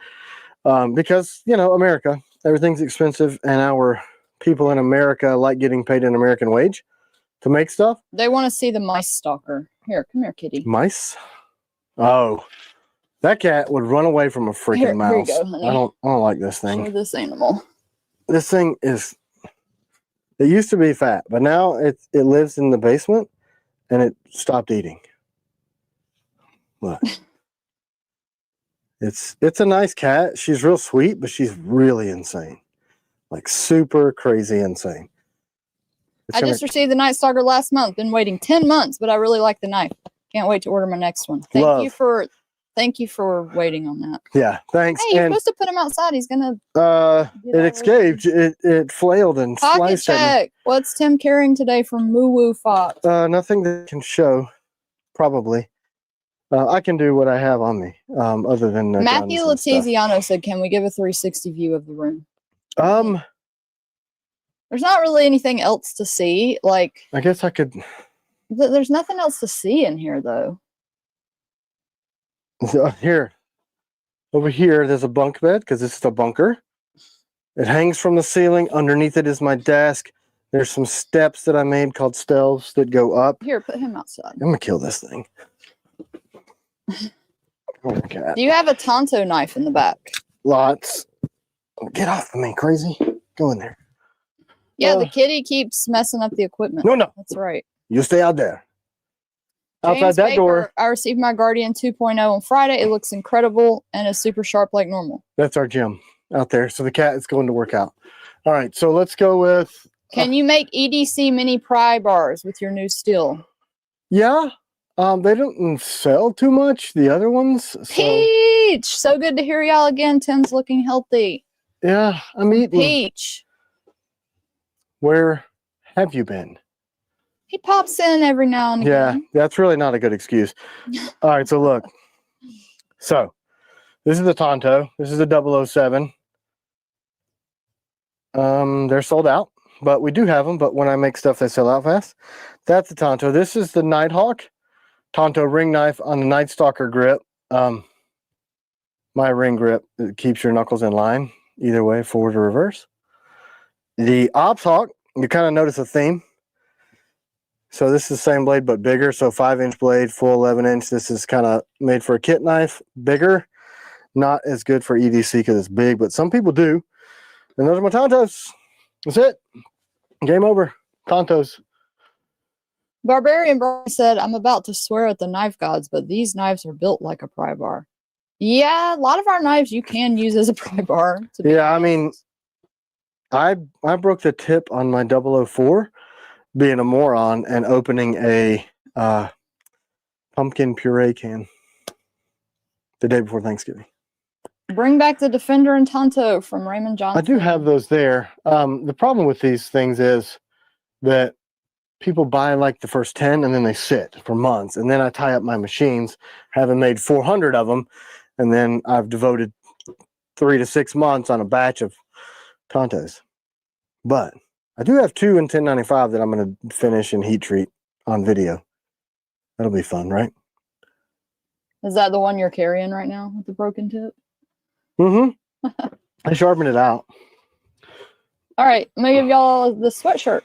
Because, you know, America, everything's expensive, and our people in America like getting paid an American wage. to make stuff. They want to see the mice stalker. Here, come here, kitty. Mice? Oh, that cat would run away from a freaking Here mouse. you go, honey. I don't like this thing. Show this animal. This thing is, it used to be fat, but now it lives in the basement and it stopped eating. Look. It's a nice cat. She's real sweet, but she's really insane. Like super crazy insane. I just received the Night Stalker last month. Been waiting 10 months, but I really like the knife. Can't wait to order my next one. Thank you for waiting on that. Yeah, thanks. Hey, you're supposed to put him outside. He's gonna it escaped. It flailed and pocket sliced at me. check. What's Tim carrying today from Moo Woo Fox? Nothing that can show, probably. I can do what I have on me, other than the Matthew guns and stuff. Latiziano said, "Can we give a 360 view of the room?" There's not really anything else to see. Like, I guess I could. There's nothing else to see in here, though. Here, over here, there's a bunk bed because this is a bunker. It hangs from the ceiling. Underneath it is my desk. There's some steps that I made called shelves that go up. Here, put him outside. I'm gonna kill this thing. Oh my God. Do you have a Tanto knife in the back? Lots. Get off of me, crazy. Go in there. Yeah, the kitty keeps messing up the equipment. No. That's right. You stay out there. Outside James that Baker, door. I received my Guardian 2.0 on Friday. It looks incredible and is super sharp like normal. That's our gym out there. So the cat is going to work out. All right, so let's go with... Can you make EDC mini pry bars with your new steel? Yeah. They don't sell too much, the other ones. So. Peach! So good to hear y'all again. Tim's looking healthy. Yeah, I'm eating. Peach. Where have you been? He pops in every now and again. Yeah, that's really not a good excuse. All right, so look. So, this is the Tanto. This is the 007. They're sold out, but we do have them. But when I make stuff, they sell out fast. That's the Tanto. This is the Nighthawk. Tanto ring knife on the Night Stalker grip. My ring grip, it keeps your knuckles in line, either way, forward or reverse. The Ops Hawk, you kind of notice a theme. So this is the same blade, but bigger. So 5-inch blade, full 11-inch. This is kind of made for a kit knife, bigger. Not as good for EDC because it's big, but some people do. And those are my Tantos. That's it. Game over. Tantos. Barbarian Brian said, I'm about to swear at the knife gods, but these knives are built like a pry bar. Yeah, a lot of our knives you can use as a pry bar. Yeah, I mean, I broke the tip on my 004 being a moron and opening a pumpkin puree can the day before Thanksgiving. Bring back the Defender and Tanto from Raymond Johnson. I do have those there. The problem with these things is that people buy like the first 10 and then they sit for months. And then I tie up my machines, having made 400 of them. And then I've devoted 3 to 6 months on a batch of Tantos. But I do have 2 in 1095 that I'm going to finish and heat treat on video. That'll be fun, right? Is that the one you're carrying right now with the broken tip? Mm-hmm. I sharpened it out. All right, I'm going to give y'all the sweatshirt.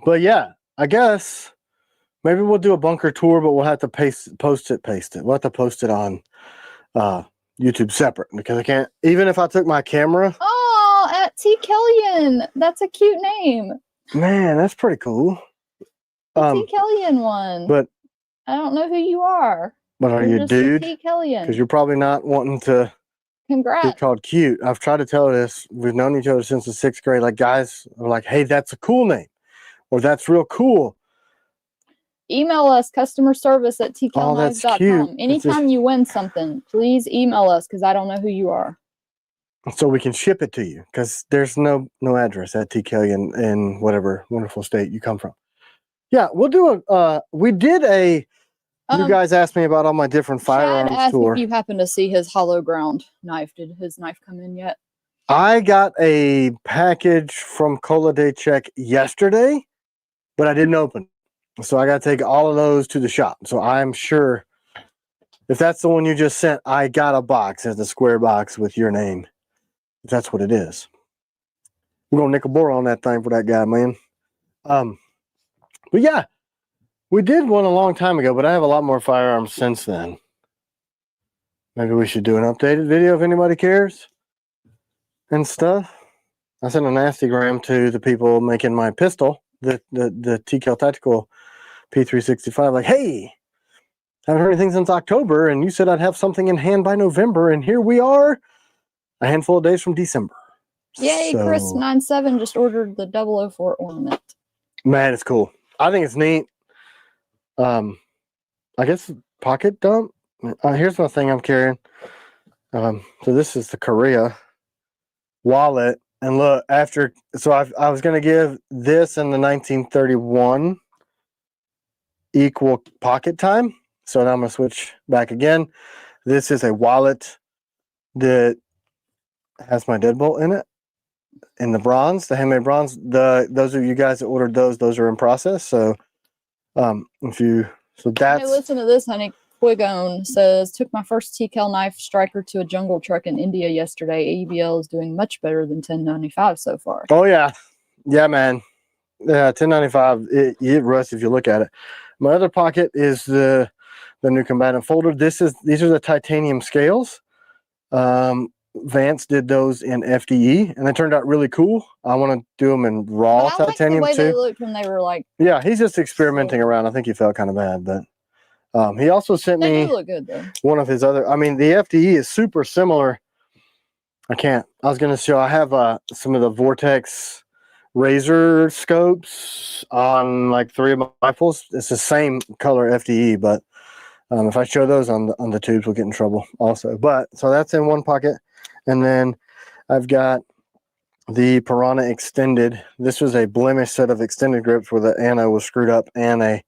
But yeah, I guess maybe we'll do a bunker tour, but we'll have to paste it. We'll have to post it on YouTube separate because I can't, even if I took my camera. Oh, at TKellian. That's a cute name. Man, that's pretty cool. TKellian one. But I don't know who you are. But are you a dude? TKellian. Because you're probably not wanting to Congrats. be called cute. I've tried to tell this. We've known each other since the 6th grade. Like guys are like, hey, that's a cool name. Or that's real cool. Email us customerservice@tkellian.com. Anytime you win something, please email us because I don't know who you are. So we can ship it to you because there's no address at TKellian in whatever wonderful state you come from. Yeah, we'll do a we did a you guys asked me about all my different firearms Chad asked tour. if you happen to see his hollow ground knife. Did his knife come in yet? I got a package from Collab check yesterday, but I didn't open. So I got to take all of those to the shop. So I'm sure if that's the one you just sent, I got a box as a square box with your name. If that's what it is. We're going to nickel bore on that thing for that guy, man. But yeah, we did one a long time ago, but I have a lot more firearms since then. Maybe we should do an updated video if anybody cares and stuff. I sent a nastygram to the people making my pistol, the TKel Tactical P365, like, hey, haven't heard anything since October, and you said I'd have something in hand by November, and here we are, a handful of days from December. Yay, So, Chris97 just ordered the 004 ornament. Man, it's cool. I think it's neat. I guess pocket dump. Here's my thing I'm carrying. So this is the Korea wallet. And look, so I was going to give this and the 1931 equal pocket time. So now I'm going to switch back again. This is a wallet that has my Deadbolt in it, in the bronze, the handmade bronze. Those of you guys that ordered those are in process. So hey, listen to this, honey. Quigone says, took my first TKel knife striker to a jungle truck in India yesterday. ABL is doing much better than 1095 so far. Oh yeah, man. Yeah, 1095. It rusts if you look at it. My other pocket is the new combatant folder. These are the titanium scales. Vance did those in FDE, and they turned out really cool. I want to do them in raw titanium like the way too. They looked when they were like. Yeah, he's just experimenting around. I think he felt kind of bad, but he also sent me. They do look good though. One of his other. I mean, the FDE is super similar. I was going to show. I have some of the Vortex razor scopes on like 3 of my rifles. It's the same color FDE, but if I show those on the tubes, we'll get in trouble also. But so that's in one pocket. And then I've got the Piranha Extended. This was a blemish set of extended grips where the ano was screwed up and a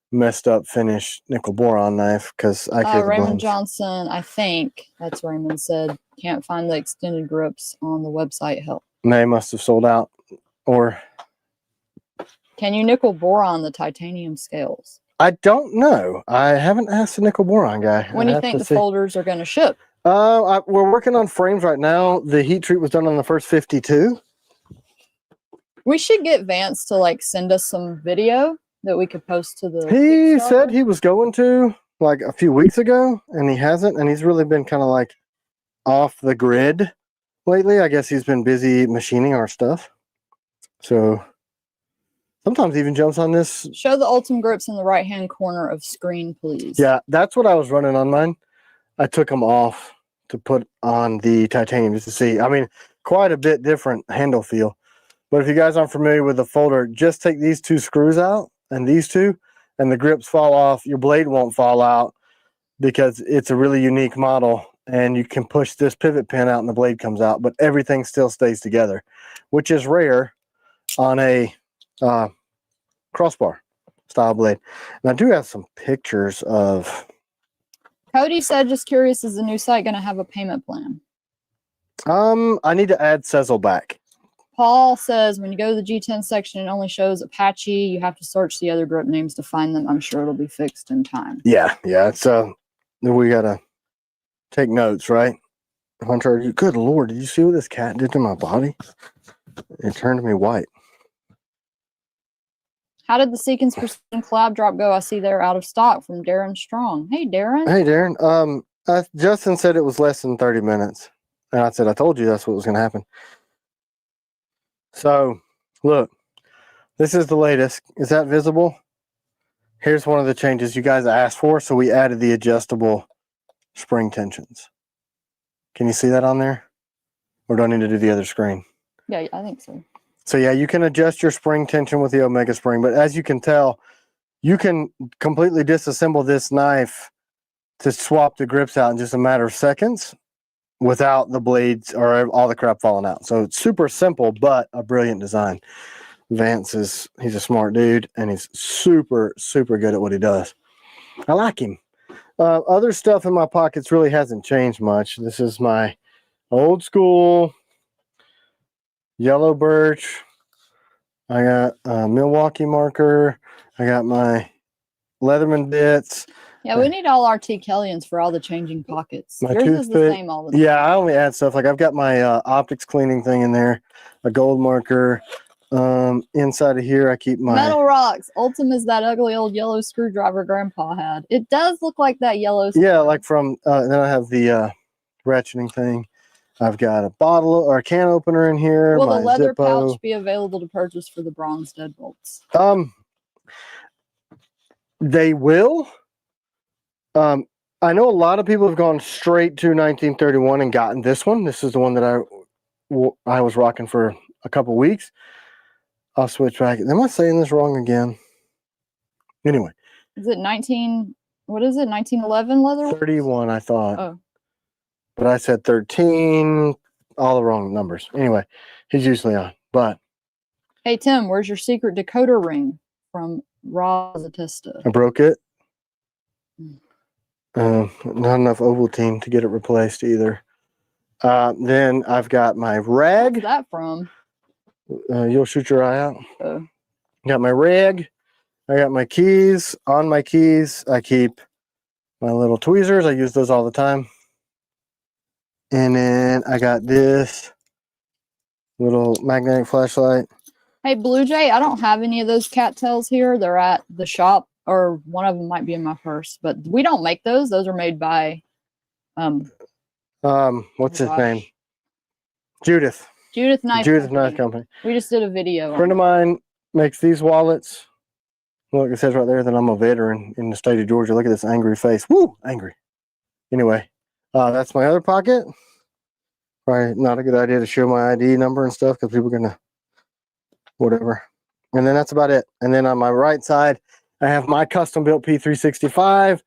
messed up finished nickel boron knife because I carry the Raymond blends. Johnson, I think that's Raymond said, can't find the extended grips on the website. Help. They must have sold out. Or can you nickel boron the titanium scales? I don't know. I haven't asked the nickel boron guy. When do you think the folders are going to ship? We're working on frames right now. The heat treat was done on the first 52. We should get Vance to like send us some video that we could post to the. He said he was going to like a few weeks ago, and he hasn't. And he's really been kind of like off the grid lately. I guess he's been busy machining our stuff. So sometimes he even jumps on this. Show the Ultim grips in the right-hand corner of screen, please. Yeah, that's what I was running on mine. I took them off to put on the titanium just to see. I mean, quite a bit different handle feel. But if you guys aren't familiar with the folder, just take these 2 screws out and these 2, and the grips fall off. Your blade won't fall out because it's a really unique model, and you can push this pivot pin out and the blade comes out, but everything still stays together, which is rare on a crossbar style blade. And I do have some pictures of. Cody said, just curious, is the new site going to have a payment plan? I need to add Sezzle back. Paul says, when you go to the G10 section, it only shows Apache. You have to search the other grip names to find them. I'm sure it'll be fixed in time. Yeah. It's we gotta take notes, right? Hunter, good Lord, did you see what this cat did to my body? It turned me white. How did the Seekins Precision collab drop go? I see they're out of stock from Darren Strong. Hey, Darren. Hey, Darren. Justin said it was less than 30 minutes. And I said, I told you that's what was going to happen. So, look, this is the latest. Is that visible? Here's one of the changes you guys asked for. So we added the adjustable spring tensions. Can you see that on there? Or do I need to do the other screen? Yeah, I think so. So yeah, you can adjust your spring tension with the Omega spring, but as you can tell, you can completely disassemble this knife to swap the grips out in just a matter of seconds without the blades or all the crap falling out. So it's super simple, but a brilliant design. Vance he's a smart dude, and he's super, super good at what he does. I like him. Other stuff in my pockets really hasn't changed much. This is my old school yellow birch. I got a Milwaukee marker. I got my Leatherman bits. Yeah, we need all our TKellians for all the changing pockets. My Yours toothpick. is the same all the time. Yeah, I only add stuff. Like I've got my optics cleaning thing in there, a gold marker, Inside of here, I keep my Metal rocks. Ultim is that ugly old yellow screwdriver Grandpa had. It does look like that yellow. yeah, like from. Then I have the ratcheting thing. I've got a bottle or a can opener in here. Will my the leather Zippo. pouch be available to purchase for the bronze deadbolts? They will. I know a lot of people have gone straight to 1931 and gotten this one. This is the one that I was rocking for a couple weeks. I'll switch back. Am I saying this wrong again? Anyway. Is it 1911 leather? 31, I thought. Oh. But I said 13, all the wrong numbers. Anyway, he's usually on. But hey, Tim, where's your secret decoder ring from Rosatista? I broke it. Not enough Ovaltine to get it replaced either. Then I've got my rag. What's that from? You'll shoot your eye out. Oh. Got my rag. I got my keys. On my keys, I keep my little tweezers. I use those all the time. And then I got this little magnetic flashlight. Hey, Blue Jay, I don't have any of those cattails here. They're at the shop, or one of them might be in my purse, but we don't make those. Those are made by what's his name? Judith. Judith Knife Judith Company. Knife Company. We just did a video. A friend of mine makes these wallets. Look, it says right there that I'm a veteran in the state of Georgia. Look at this angry face. Woo, angry. Anyway, that's my other pocket. Probably not a good idea to show my ID number and stuff because people are gonna whatever. And then that's about it. And then on my right side, I have my custom built P365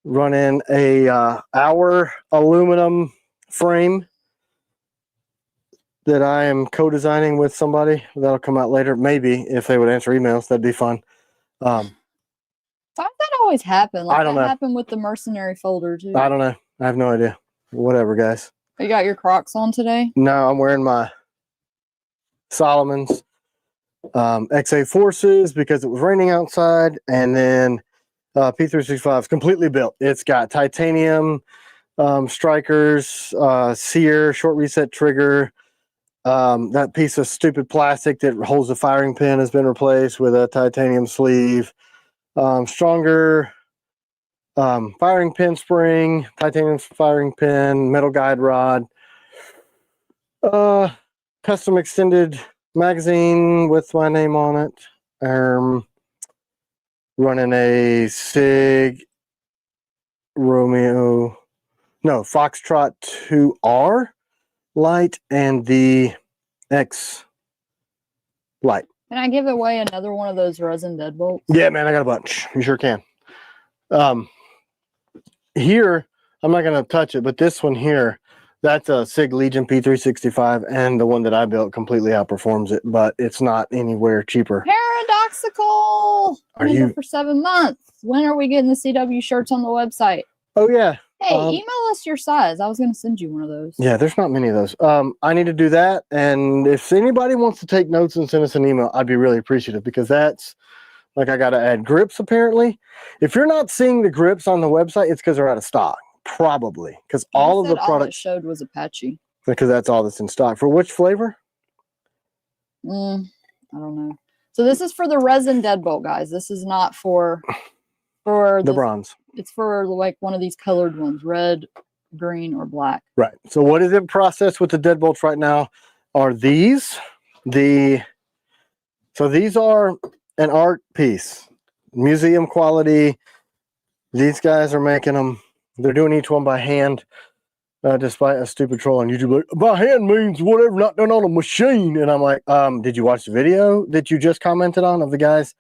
running a our aluminum frame that I am co-designing with somebody. That'll come out later. Maybe if they would answer emails, that'd be fun. Why does that always happen? Like I don't that know. happened with the mercenary folder too. I don't know. I have no idea. Whatever, guys. You got your Crocs on today? No, I'm wearing my Solomon's XA Forces because it was raining outside, and then P365 is completely built. It's got titanium strikers, sear, short reset trigger. That piece of stupid plastic that holds the firing pin has been replaced with a titanium sleeve. Stronger firing pin spring, titanium firing pin, metal guide rod. Custom extended magazine with my name on it. Running a Sig Romeo, no, Foxtrot 2R light and the X light. Can I give away another one of those resin deadbolts? Yeah, man, I got a bunch. You sure can. Here, I'm not going to touch it, but this one here, that's a Sig Legion P365, and the one that I built completely outperforms it, but it's not anywhere cheaper. Paradoxical! Are you for 7 months? When are we getting the CW shirts on the website? Oh, yeah. Hey, email us your size. I was going to send you one of those. Yeah, there's not many of those. I need to do that, and if anybody wants to take notes and send us an email, I'd be really appreciative, because that's, like, I got to add grips, apparently. If you're not seeing the grips on the website, it's because they're out of stock. Probably, because all of the all it products showed was Apache. Because that's all that's in stock. For which flavor? I don't know. So this is for the resin deadbolt, guys. This is not for the bronze. It's for like one of these colored ones, red, green, or black. Right. So what is in process with the deadbolts right now are these. So these are an art piece, museum quality. These guys are making them. They're doing each one by hand, despite a stupid troll on YouTube. Like, by hand means whatever, not done on a machine. And I'm like, did you watch the video that you just commented on of the guys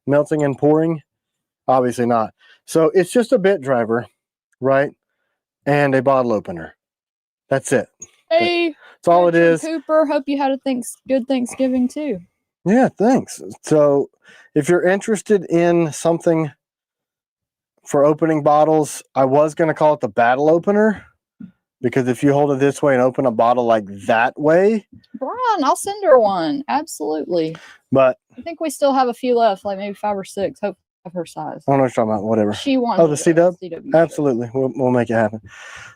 melting and pouring? Obviously not. So it's just a bit driver, right? And a bottle opener. That's it. Hey, that's all it is. Cooper, hope you had a good Thanksgiving too. Yeah, thanks. So if you're interested in something for opening bottles, I was going to call it the battle opener, because if you hold it this way and open a bottle like that way, Brian, I'll send her one. Absolutely. But I think we still have a few left, like maybe 5 or 6. Hope of her size. I don't know what you're talking about. Whatever. She wants. Oh, the CW? Absolutely. We'll make it happen.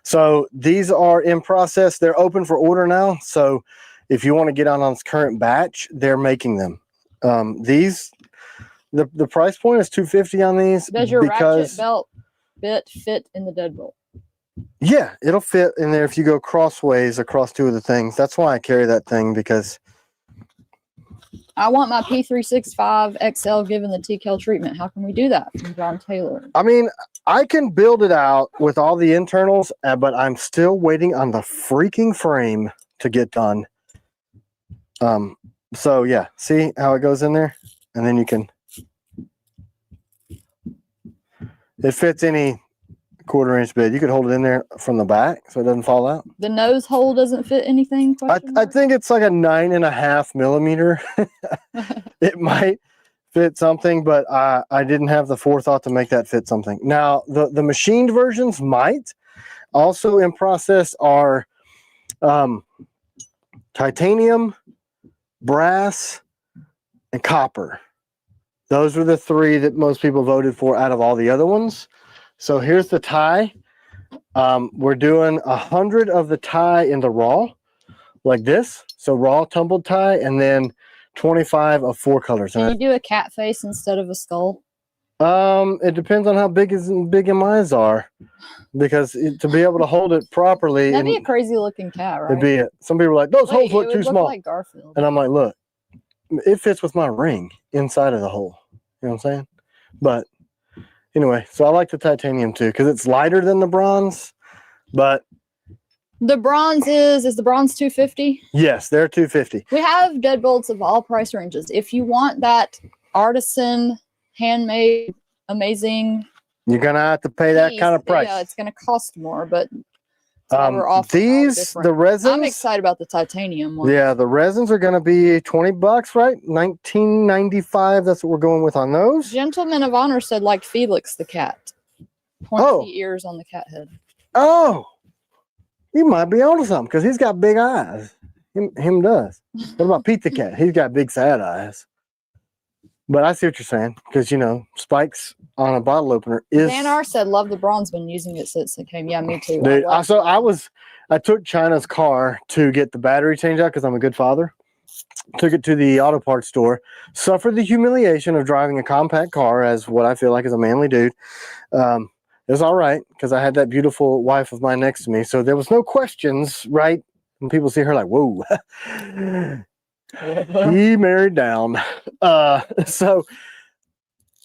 So these are in process. They're open for order now. So if you want to get on this current batch, they're making them. These, the price point is $250 on these. Does your ratchet because belt bit fit in the deadbolt? yeah, it'll fit in there if you go crossways across two of the things. That's why I carry that thing, because I want my P365 XL given the TKel treatment. How can we do that? From John Taylor. I mean, I can build it out with all the internals, but I'm still waiting on the freaking frame to get done. So yeah, see how it goes in there? And then you can, it fits any 1/4 inch bit. You could hold it in there from the back so it doesn't fall out. The nose hole doesn't fit anything? I think it's like a 9.5 millimeter. It might fit something, but I didn't have the forethought to make that fit something. Now, the machined versions might. Also in process are titanium, brass, and copper. Those were the 3 that most people voted for out of all the other ones. So here's the tie. We're doing 100 of the tie in the raw, like this. So raw tumbled tie, and then 25 of 4 colors. Can you do a cat face instead of a skull? It depends on how big my eyes are, because to be able to hold it properly, That'd be a crazy looking cat, right? it'd be. Some people are like, those holes look too small, like Garfield. and I'm like, look, it fits with my ring inside of the hole. You know what I'm saying? But anyway, so I like the titanium too because it's lighter than the bronze, but the bronze is the bronze $250? Yes, they're $250. We have deadbolts of all price ranges. If you want that artisan, handmade, amazing, you're gonna have to pay that kind of price. Yeah, it's gonna cost more, but these, the resins, I'm excited about the titanium one. Yeah, the resins are gonna be $20, right? $19.95. That's what we're going with on those. Gentleman of Honor said like Felix the cat. Pointy ears on the cat head. Oh, you might be onto something because he's got big eyes. Him does. What about Pete the cat? He's got big sad eyes. But I see what you're saying, because, you know, spikes on a bottle opener is... Danar said, love the bronze, been using it since it came. Yeah, me too. Dude, I took China's car to get the battery changed out because I'm a good father. Took it to the auto parts store. Suffered the humiliation of driving a compact car as what I feel like is a manly dude. It was all right because I had that beautiful wife of mine next to me. So there was no questions, right? When people see her like, whoa. He married down. So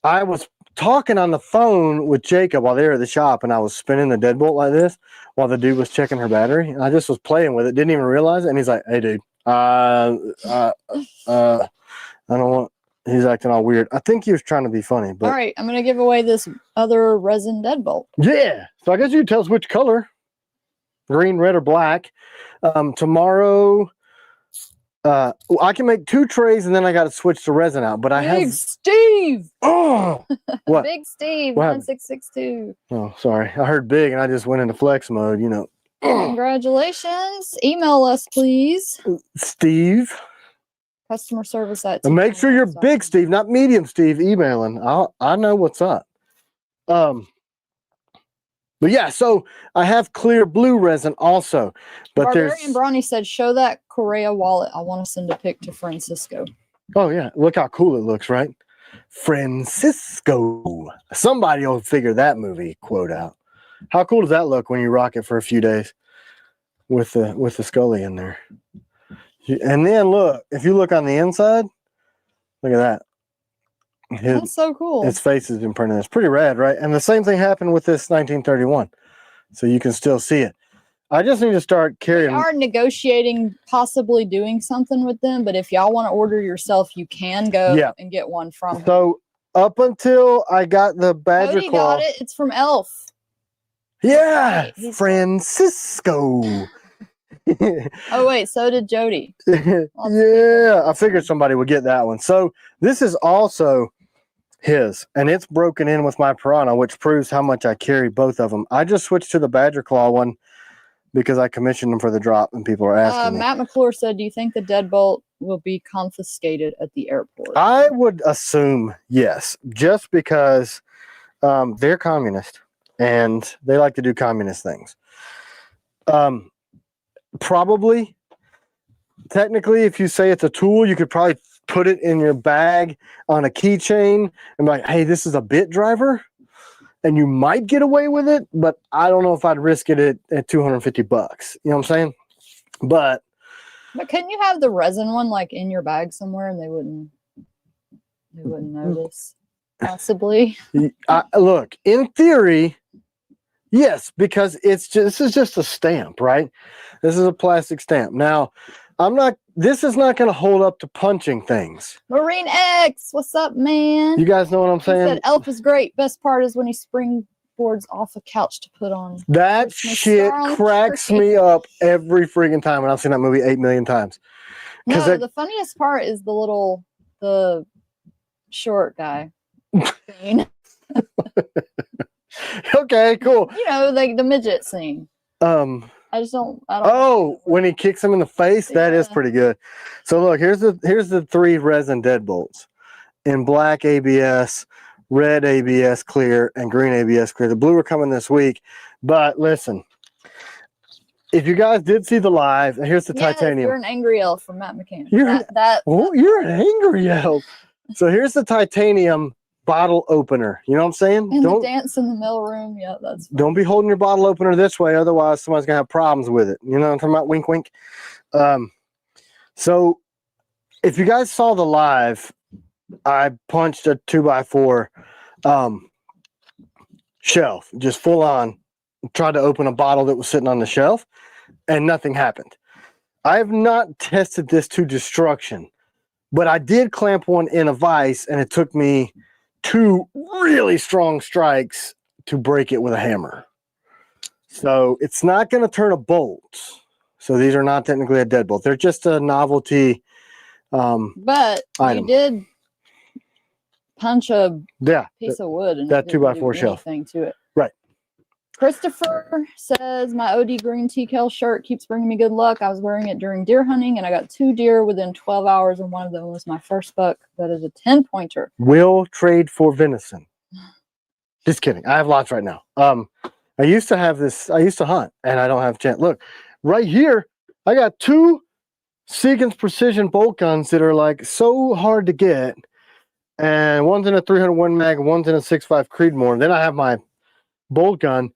I was talking on the phone with Jacob while they were at the shop, and I was spinning the deadbolt like this while the dude was checking her battery. And I just was playing with it, didn't even realize it. And he's like, hey, dude, I don't want... He's acting all weird. I think he was trying to be funny. But... All right, I'm going to give away this other resin deadbolt. Yeah. So I guess you can tell us which color. Green, red, or black. Tomorrow... I can make 2 trays and then I got to switch the resin out. But I have... Big Steve! Oh! What? Big Steve, what 1662. Oh, sorry. I heard big and I just went into flex mode, you know. Congratulations. Email us, please. Steve. Customer service at... And make sure you're big Steve, not medium Steve, emailing. I know what's up. But yeah, so I have clear blue resin also. But Barbarian Brawny said, show that Correa wallet. I want to send a pic to Francisco. Oh, yeah. Look how cool it looks, right? Francisco. Somebody will figure that movie quote out. How cool does that look when you rock it for a few days with the Scully in there? And then look, if you look on the inside, look at that. That's so cool. His face is imprinted. It's pretty rad, right? And the same thing happened with this 1931. So you can still see it. I just need to start carrying. We are negotiating possibly doing something with them, but if y'all want to order yourself, you can go and get one from them. So up until I got the Badger Cody Claw. got it. It's from Elf. Yeah, Francisco. Oh wait, so did Jody. Yeah, I figured somebody would get that one. So this is also his, and it's broken in with my Piranha, which proves how much I carry both of them. I just switched to the Badger Claw one because I commissioned them for the drop, and people are asking me. Matt McClure said, do you think the deadbolt will be confiscated at the airport? I would assume yes, just because they're communist, and they like to do communist things. Probably, technically, if you say it's a tool, you could probably put it in your bag on a keychain and be like, hey, this is a bit driver. And you might get away with it, but I don't know if I'd risk it at $250. You know what I'm saying? But couldn't you have the resin one like in your bag somewhere and they wouldn't notice? Possibly. Look, in theory, yes, because this is just a stamp, right? This is a plastic stamp. Now, this is not going to hold up to punching things. Marine X, what's up, man? You guys know what I'm He saying? said Elf is great. Best part is when he springboards off a couch to put on. That Christmas shit star on the cracks tree. me up every freaking time, and I've seen that movie 8 million times. No, the funniest part is the short guy. Scene. Okay, cool. You know, like the midget scene. I don't. Oh, when he kicks him in the face, that is pretty good. So look, here's the 3 resin deadbolts in black ABS, red ABS clear, and green ABS clear. The blue are coming this week, but listen, if you guys did see the live, here's the titanium. You're an angry elf from Matt McCann. You're an angry elf. So here's the titanium bottle opener. You know what I'm saying? And the dance in the middle room. Yeah, that's funny. Don't be holding your bottle opener this way, otherwise somebody's gonna have problems with it. You know what I'm talking about? Wink, wink. So if you guys saw the live, I punched a 2x4 shelf, just full on, tried to open a bottle that was sitting on the shelf, and nothing happened. I have not tested this to destruction, but I did clamp one in a vise, and it took me 2 really strong strikes to break it with a hammer. So it's not going to turn a bolt. So these are not technically a deadbolt. They're just a novelty but item. You did punch a piece of wood and that 2x4 shelf to it. Right. Christopher says my OD green TKel shirt keeps bringing me good luck. I was wearing it during deer hunting and I got 2 deer within 12 hours and one of them was my first buck. That is a 10-pointer. Will trade for venison. Just kidding. I have lots right now. I used to have this. I used to hunt and I don't have a chance. Look, right here, I got 2 Seagans precision bolt guns that are like so hard to get. And one's in a 301 mag, one's in a 6.5 Creedmoor. Then I have my bolt gun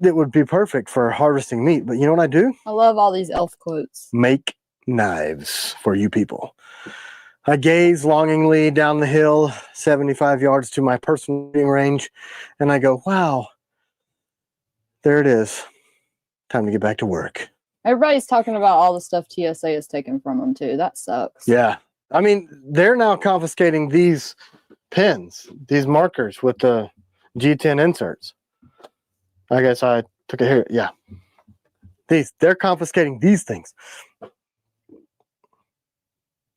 that would be perfect for harvesting meat. But you know what I do? I love all these elf quotes. Make knives for you people. I gaze longingly down the hill, 75 yards to my personal shooting range, and I go, wow, there it is. Time to get back to work. Everybody's talking about all the stuff TSA has taken from them, too. That sucks. Yeah. I mean, they're now confiscating these pins, these markers with the G10 inserts. I guess I took it here. Yeah. They're confiscating these things.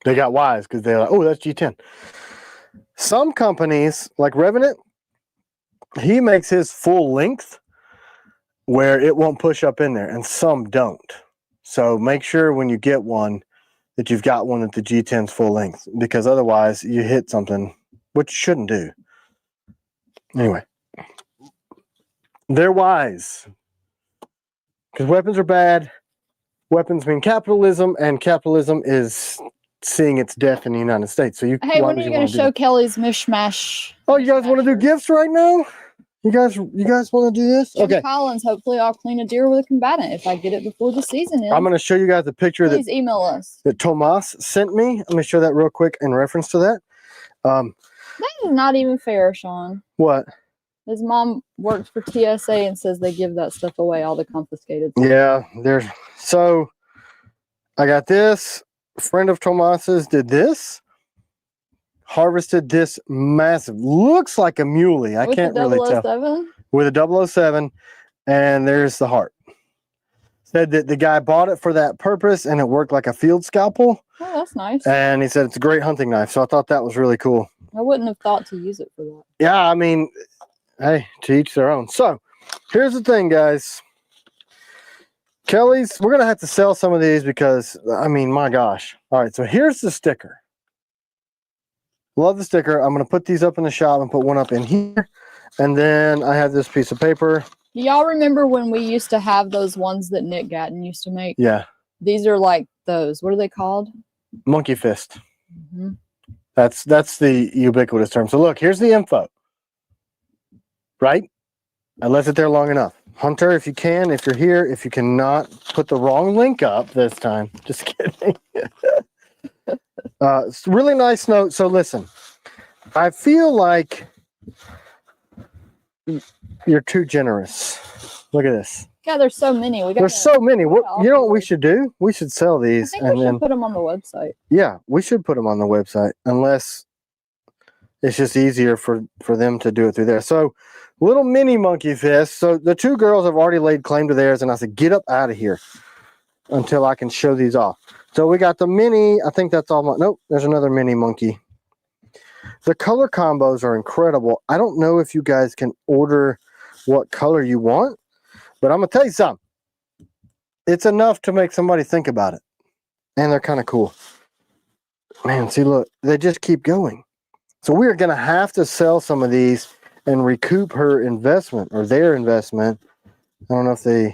They got wise because they're like, oh, that's G10. Some companies, like Revenant, he makes his full length where it won't push up in there, and some don't. So make sure when you get one that you've got one at the G10's full length, because otherwise you hit something, which you shouldn't do. Anyway, they're wise. Because weapons are bad. Weapons mean capitalism, and capitalism is seeing its death in the United States. So hey, when are you going to show Kelly's mishmash? Oh, you guys want to do gifts right now? You guys want to do this? Jim Collins, hopefully I'll clean a deer with a combatant if I get it before the season ends. I'm going to show you guys a picture. Please email us. That Tomas sent me. Let me show that real quick in reference to that. That is not even fair, Sean. What? His mom works for TSA and says they give that stuff away, all the confiscated stuff. Yeah, so I got this. A friend of Tomas's did this. Harvested this massive, looks like a muley. I can't really tell. With a 007, and there's the heart. Said that the guy bought it for that purpose, and it worked like a field scalpel. Oh, that's nice. And he said it's a great hunting knife, so I thought that was really cool. I wouldn't have thought to use it for that. Yeah, I mean, hey, to each their own. So here's the thing, guys. Kelly's, we're going to have to sell some of these because, I mean, my gosh. All right, so here's the sticker. Love the sticker. I'm going to put these up in the shop and put one up in here. And then I have this piece of paper. Do y'all remember when we used to have those ones that Nick Gatton used to make? Yeah. These are like those. What are they called? Monkey fist. Mm-hmm. That's the ubiquitous term. So look, here's the info. Right? I left it there long enough. Hunter, if you can, if you're here, if you cannot put the wrong link up this time. Just kidding. It's a really nice note. So listen, I feel like you're too generous. Look at this. Yeah, there's so many. There's so many. What, you know what we should do? We should sell I these. think And we should then, put them on the website. yeah, we should put them on the website unless it's just easier for them to do it through there. So little mini monkey fist. So the two girls have already laid claim to theirs, and I said, get up out of here until I can show these off. So we got the mini. I think that's all. Nope, there's another mini monkey. The color combos are incredible. I don't know if you guys can order what color you want, but I'm going to tell you something. It's enough to make somebody think about it. And they're kind of cool. Man, see, look, they just keep going. So we're going to have to sell some of these and recoup her investment or their investment. I don't know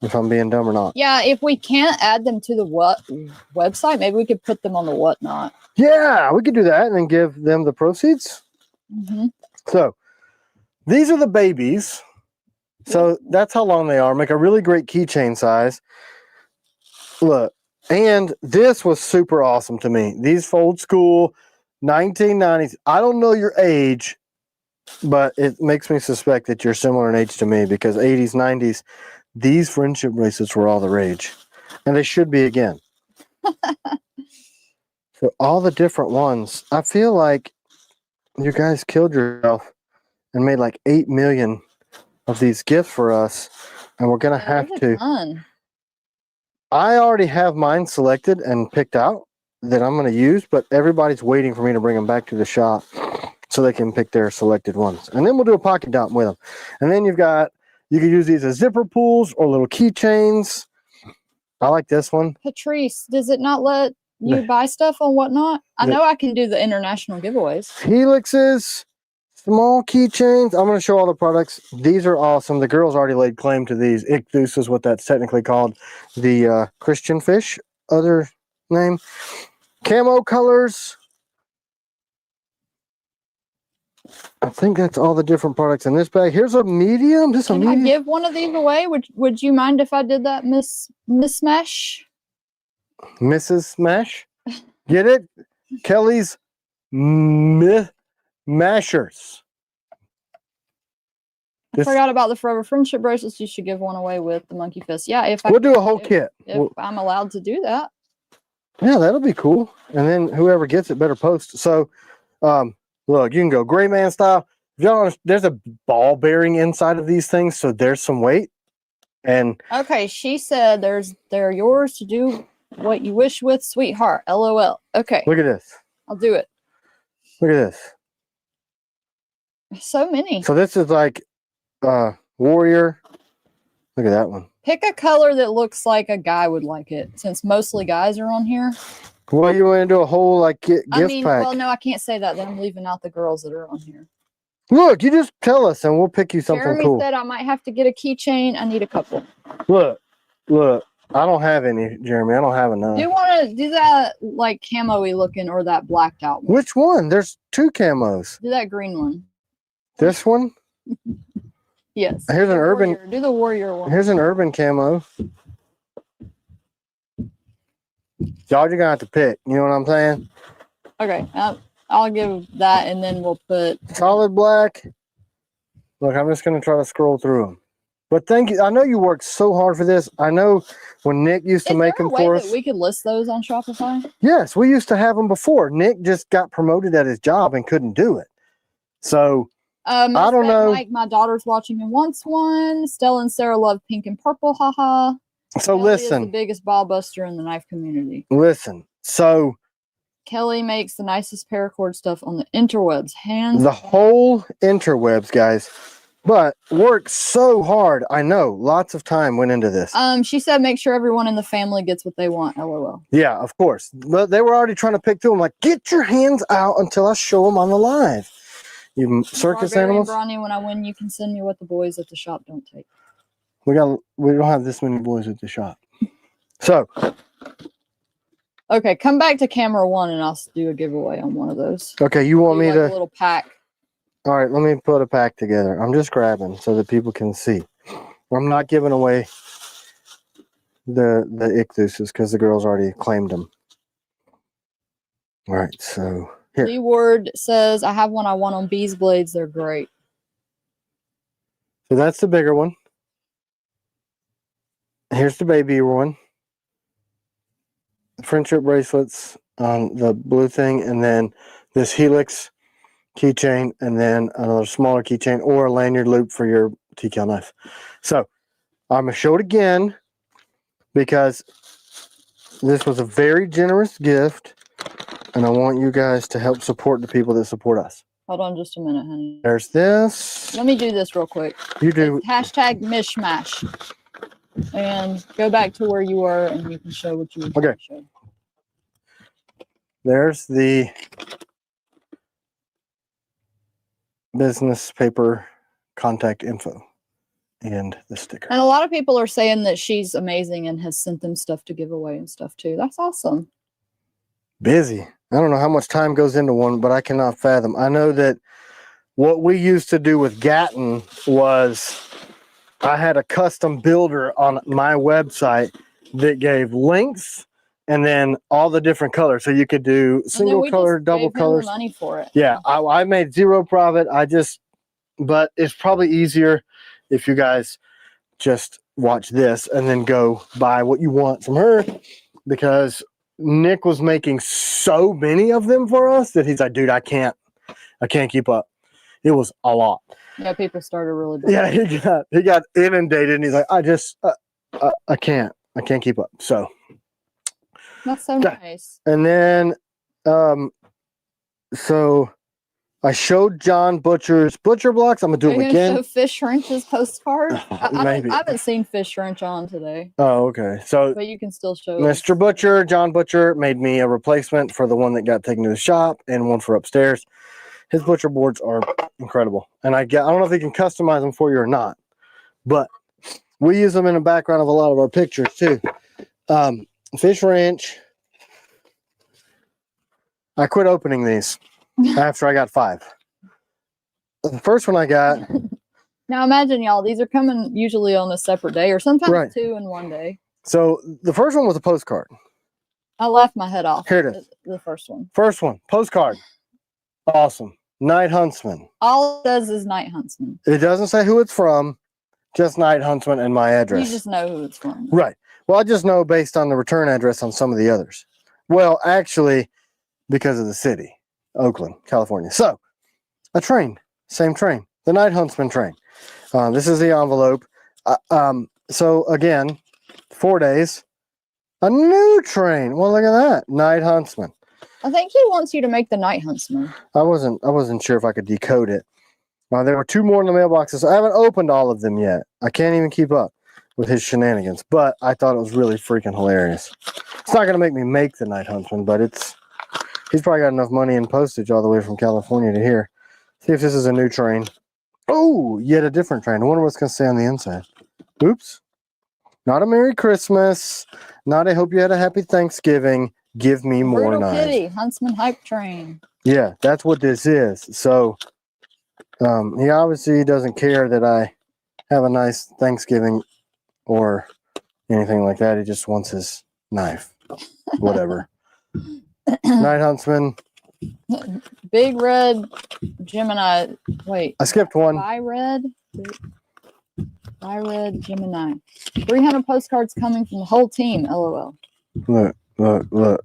if I'm being dumb or not. Yeah, if we can't add them to the website, maybe we could put them on the whatnot. Yeah, we could do that and then give them the proceeds. Mm-hmm. So these are the babies. So that's how long they are. Make a really great keychain size. Look, and this was super awesome to me. These fold school 1990s. I don't know your age, but it makes me suspect that you're similar in age to me because 80s, 90s, these friendship bracelets were all the rage. And they should be again. So all the different ones. I feel like you guys killed yourself and made like 8 million of these gifts for us. And we're going to have to. Ton. I already have mine selected and picked out that I'm going to use, but everybody's waiting for me to bring them back to the shop so they can pick their selected ones. And then we'll do a pocket dump with them. And then you can use these as zipper pulls or little keychains. I like this one. Patrice, does it not let you buy stuff on whatnot? I know I can do the international giveaways. Helixes, small keychains. I'm going to show all the products. These are awesome. The girls already laid claim to these. Ichthus is what that's technically called. The Christian fish, other name. Camo colors. I think that's all the different products in this bag. Here's a medium. Can I give one of these away? Would you mind if I did that, Miss Smash? Mrs. Smash? Get it? Kelly's Mashers. I forgot about the Forever Friendship bracelets. You should give one away with the Monkey Fist. Yeah, we'll do a whole kit. If I'm allowed to do that. Yeah, that'll be cool. And then whoever gets it better post. So, look, you can go gray man style. There's a ball bearing inside of these things, so there's some weight. And okay, she said they're yours to do what you wish with, sweetheart. LOL. Okay. Look at this. I'll do it. Look at this. So many. So this is like warrior. Look at that one. Pick a color that looks like a guy would like it, since mostly guys are on here. Well, you want to do a whole like gift pack? Well, no, I can't say that. Then I'm leaving out the girls that are on here. Look, you just tell us and we'll pick you something Jeremy cool. said I might have to get a keychain. I need a couple. Look. I don't have any, Jeremy. I don't have enough. Do you want to do that like camo-y looking or that blacked out one? Which one? There's 2 camos. Do that green one. This one? Yes. Here's an urban. Do the warrior one. Here's an urban camo. Y'all, you're gonna have to pick. You know what I'm saying? Okay, I'll give that, and then we'll put solid black. Look, I'm just gonna try to scroll through them. But thank you. I know you worked so hard for this. I know when Nick used to make them for us. We could list those on Shopify. Yes, we used to have them before. Nick just got promoted at his job and couldn't do it. So I don't know. Mike, my daughter's watching and wants one. Stella and Sarah love pink and purple. Haha. So Kelly listen. is the biggest ball buster in the knife community. Listen. So Kelly makes the nicest paracord stuff on the interwebs. Hands. The whole interwebs, guys. But worked so hard. I know. Lots of time went into this. She said make sure everyone in the family gets what they want. LOL. Yeah, of course. But they were already trying to pick through them. Like, get your hands out until I show them on the live. You circus animals. Bronny, when I win, you can send me what the boys at the shop don't take. We don't have this many boys at the shop. So, Okay, come back to camera 1 and I'll do a giveaway on one of those. okay, you want Do me like to... a little pack. All right, let me put a pack together. I'm just grabbing so that people can see. I'm not giving away the ichtheuses because the girls already claimed them. All right, so here. Lee Ward says, I have one I want on Bees Blades. They're great. So that's the bigger one. Here's the baby one. Friendship bracelets on the blue thing, and then this Helix keychain, and then another smaller keychain or a lanyard loop for your TKel knife. So I'm going to show it again because this was a very generous gift, and I want you guys to help support the people that support us. Hold on just a minute, honey. There's this. Let me do this real quick. You do. It's hashtag mishmash. And go back to where you were and you can show what you were Okay. show. There's the business paper contact info and the sticker. And a lot of people are saying that she's amazing and has sent them stuff to give away and stuff too. That's awesome. Busy. I don't know how much time goes into one, but I cannot fathom. I know that what we used to do with Gatton was I had a custom builder on my website that gave links and then all the different colors. So you could do single color, double colors. Money for it. Yeah, I made zero profit. But it's probably easier if you guys just watch this and then go buy what you want from her, because Nick was making so many of them for us that he's like, dude, I can't keep up. It was a lot. Yeah, people started really big. Yeah, he got inundated, and he's like, I can't keep up. So that's so nice. And then, so I showed John Butcher's Butcher Blocks. I'm gonna do them again. Show Fish Wrench's postcard. Maybe. I haven't seen Fish Wrench on today. Oh, okay. So, but you can still show Mr. Butcher, John Butcher, made me a replacement for the one that got taken to the shop and one for upstairs. His butcher boards are incredible, and I don't know if he can customize them for you or not, but we use them in the background of a lot of our pictures too. Fish Ranch. I quit opening these after I got 5. The first one I got. Now imagine, y'all, these are coming usually on a separate day or sometimes 2 in one day. So the first one was a postcard. I left my head off. Here it is. The first one. First one, postcard. Awesome. Night Huntsman. All it does is Night Huntsman. It doesn't say who it's from, just Night Huntsman and my address. You just know who it's from. Right. Well, I just know based on the return address on some of the others. Well, actually, because of the city, Oakland, California. So, a train, same train, the Night Huntsman train. This is the envelope. So, again, 4 days, a new train. Well, look at that, Night Huntsman. I think he wants you to make the Night Huntsman. I wasn't sure if I could decode it. There were 2 more in the mailboxes. I haven't opened all of them yet. I can't even keep up with his shenanigans, but I thought it was really freaking hilarious. It's not going to make me make the Night Huntsman, but he's probably got enough money in postage all the way from California to here. See if this is a new train. Oh, yet a different train. I wonder what's going to say on the inside. Oops. Not a Merry Christmas. Not a hope you had a happy Thanksgiving. Give me more Brutal knives. Kitty, Huntsman Hype Train. Yeah, that's what this is. So he obviously doesn't care that I have a nice Thanksgiving or anything like that. He just wants his knife. Whatever. Night Huntsman. Big Red Gemini. Wait. I skipped one. By Red Gemini. 300 postcards coming from the whole team. LOL. Look. I don't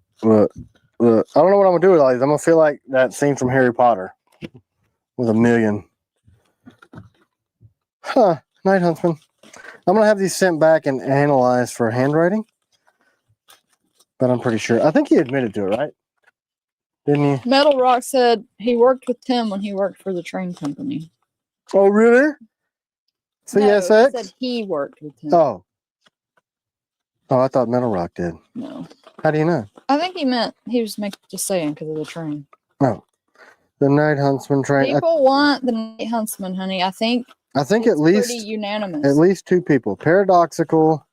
know what I'm going to do with all these. I'm going to feel like that scene from Harry Potter with 1,000,000. Huh. Night Huntsman. I'm going to have these sent back and analyzed for handwriting. But I'm pretty sure. I think he admitted to it, right? Didn't he? Metal Rock said he worked with Tim when he worked for the train company. Oh, really? CSX? No, he said he worked with Tim. Oh, I thought Metal Rock did. No. How do you know? I think he meant he was just saying because of the train. Oh, the Night Huntsman train. People want the Night Huntsman, honey. I think at least pretty unanimous. At least 2 people. Paradoxical.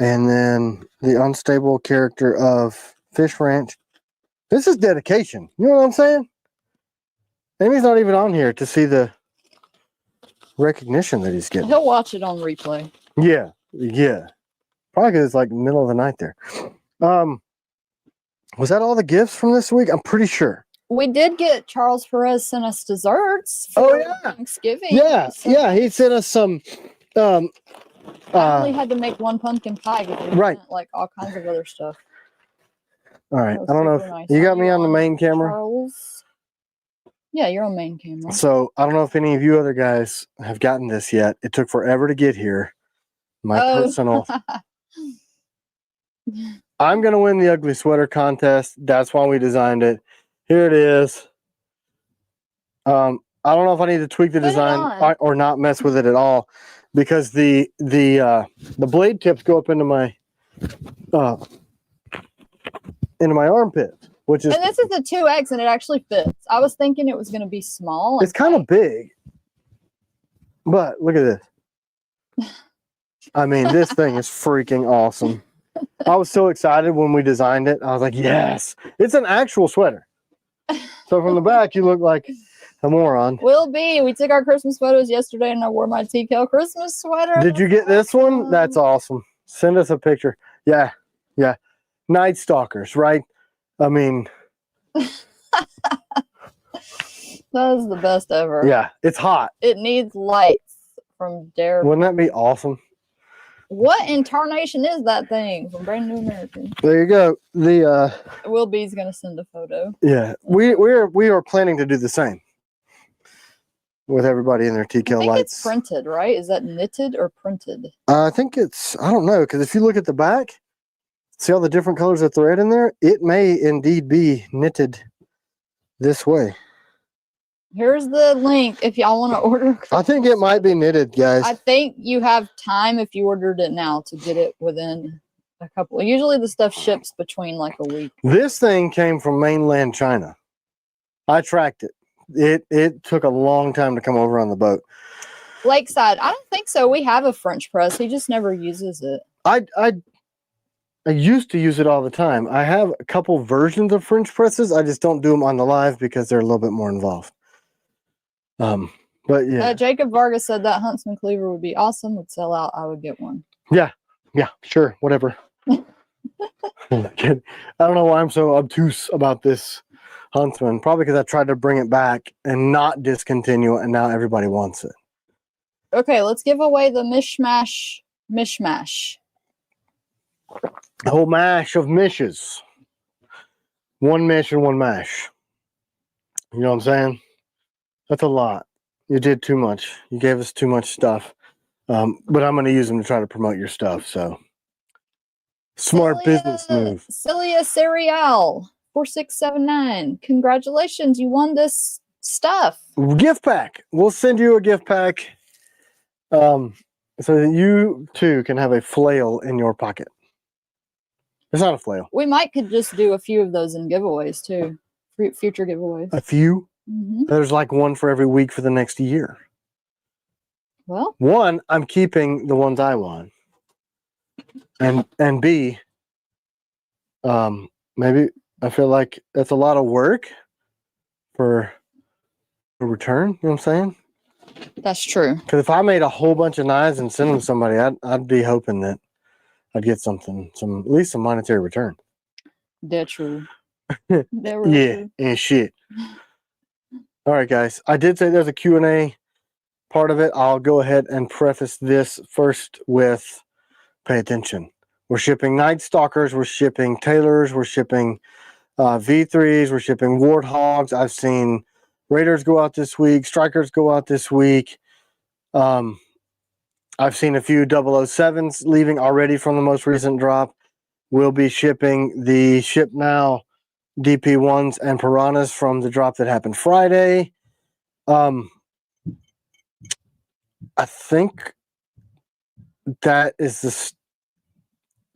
And then the unstable character of Fish Ranch. This is dedication. You know what I'm saying? Amy's not even on here to see the recognition that he's getting. He'll watch it on replay. Yeah, yeah. Probably because it's like middle of the night there. Was that all the gifts from this week? I'm pretty sure. We did get Charles Perez sent us desserts for Thanksgiving. Yeah, so yeah. He sent us some. I only had to make one pumpkin pie because we sent like all kinds of other stuff. All right. I don't know if nice. you got me on the main camera. Charles? Yeah, you're on main camera. So I don't know if any of you other guys have gotten this yet. It took forever to get here. My personal. I'm gonna win the ugly sweater contest. That's why we designed it. Here it is. I don't know if I need to tweak the design or not mess with it at all, because the blade tips go up into my armpit, which is. And this is a 2X, and it actually fits. I was thinking it was going to be small. It's kind of big, but look at this. I mean, this thing is freaking awesome. I was so excited when we designed it. I was like, yes, it's an actual sweater. So from the back, you look like a moron. Will be. We took our Christmas photos yesterday, and I wore my TKellian Christmas sweater. Did you get this one? That's awesome. Send us a picture. Yeah, yeah. Night Stalkers, right? I mean, that is the best ever. Yeah, it's hot. It needs lights from Dare. Wouldn't that be awesome? What in tarnation is that thing from Brand New American? There you go. The Will B's gonna send a photo. Yeah, we are planning to do the same with everybody in their TKellian lights. It's printed, right? Is that knitted or printed? I think it's, I don't know, because if you look at the back, see all the different colors of thread in there? It may indeed be knitted this way. Here's the link if y'all want to order. I think it might be knitted, guys. I think you have time if you ordered it now to get it within a couple. Usually the stuff ships between like a week. This thing came from mainland China. I tracked it. It took a long time to come over on the boat. Lakeside, I don't think so. We have a French press. He just never uses it. I used to use it all the time. I have a couple versions of French presses. I just don't do them on the live because they're a little bit more involved. But yeah. Jacob Vargas said that Huntsman Cleaver would be awesome. Would sell out. I would get one. Yeah, sure, whatever. I don't know why I'm so obtuse about this Huntsman. Probably because I tried to bring it back and not discontinue it, and now everybody wants it. Okay, let's give away the mishmash. The whole mash of mishes. One mish and one mash. You know what I'm saying? That's a lot. You did too much. You gave us too much stuff. But I'm going to use them to try to promote your stuff. So, smart business move. Celia Serial 4679. Congratulations, you won this stuff. Gift pack. We'll send you a gift pack, so that you too can have a flail in your pocket. It's not a flail. We could just do a few of those in giveaways too. Future giveaways. A few. Mm-hmm. There's like one for every week for the next year. Well, one, I'm keeping the ones I won, and B, maybe I feel like that's a lot of work for a return. You know what I'm saying? That's true. Because if I made a whole bunch of knives and send them to somebody, I'd be hoping that I'd get something, at least some monetary return. That's true. Yeah, and shit. All right, guys. I did say there's a Q&A part of it. I'll go ahead and preface this first with pay attention. We're shipping Night Stalkers. We're shipping Tailors. We're shipping V3s. We're shipping Warthogs. I've seen Raiders go out this week. Strikers go out this week. I've seen a few 007s leaving already from the most recent drop. We'll be shipping the Ship Now DP1s and Piranhas from the drop that happened Friday. I think that is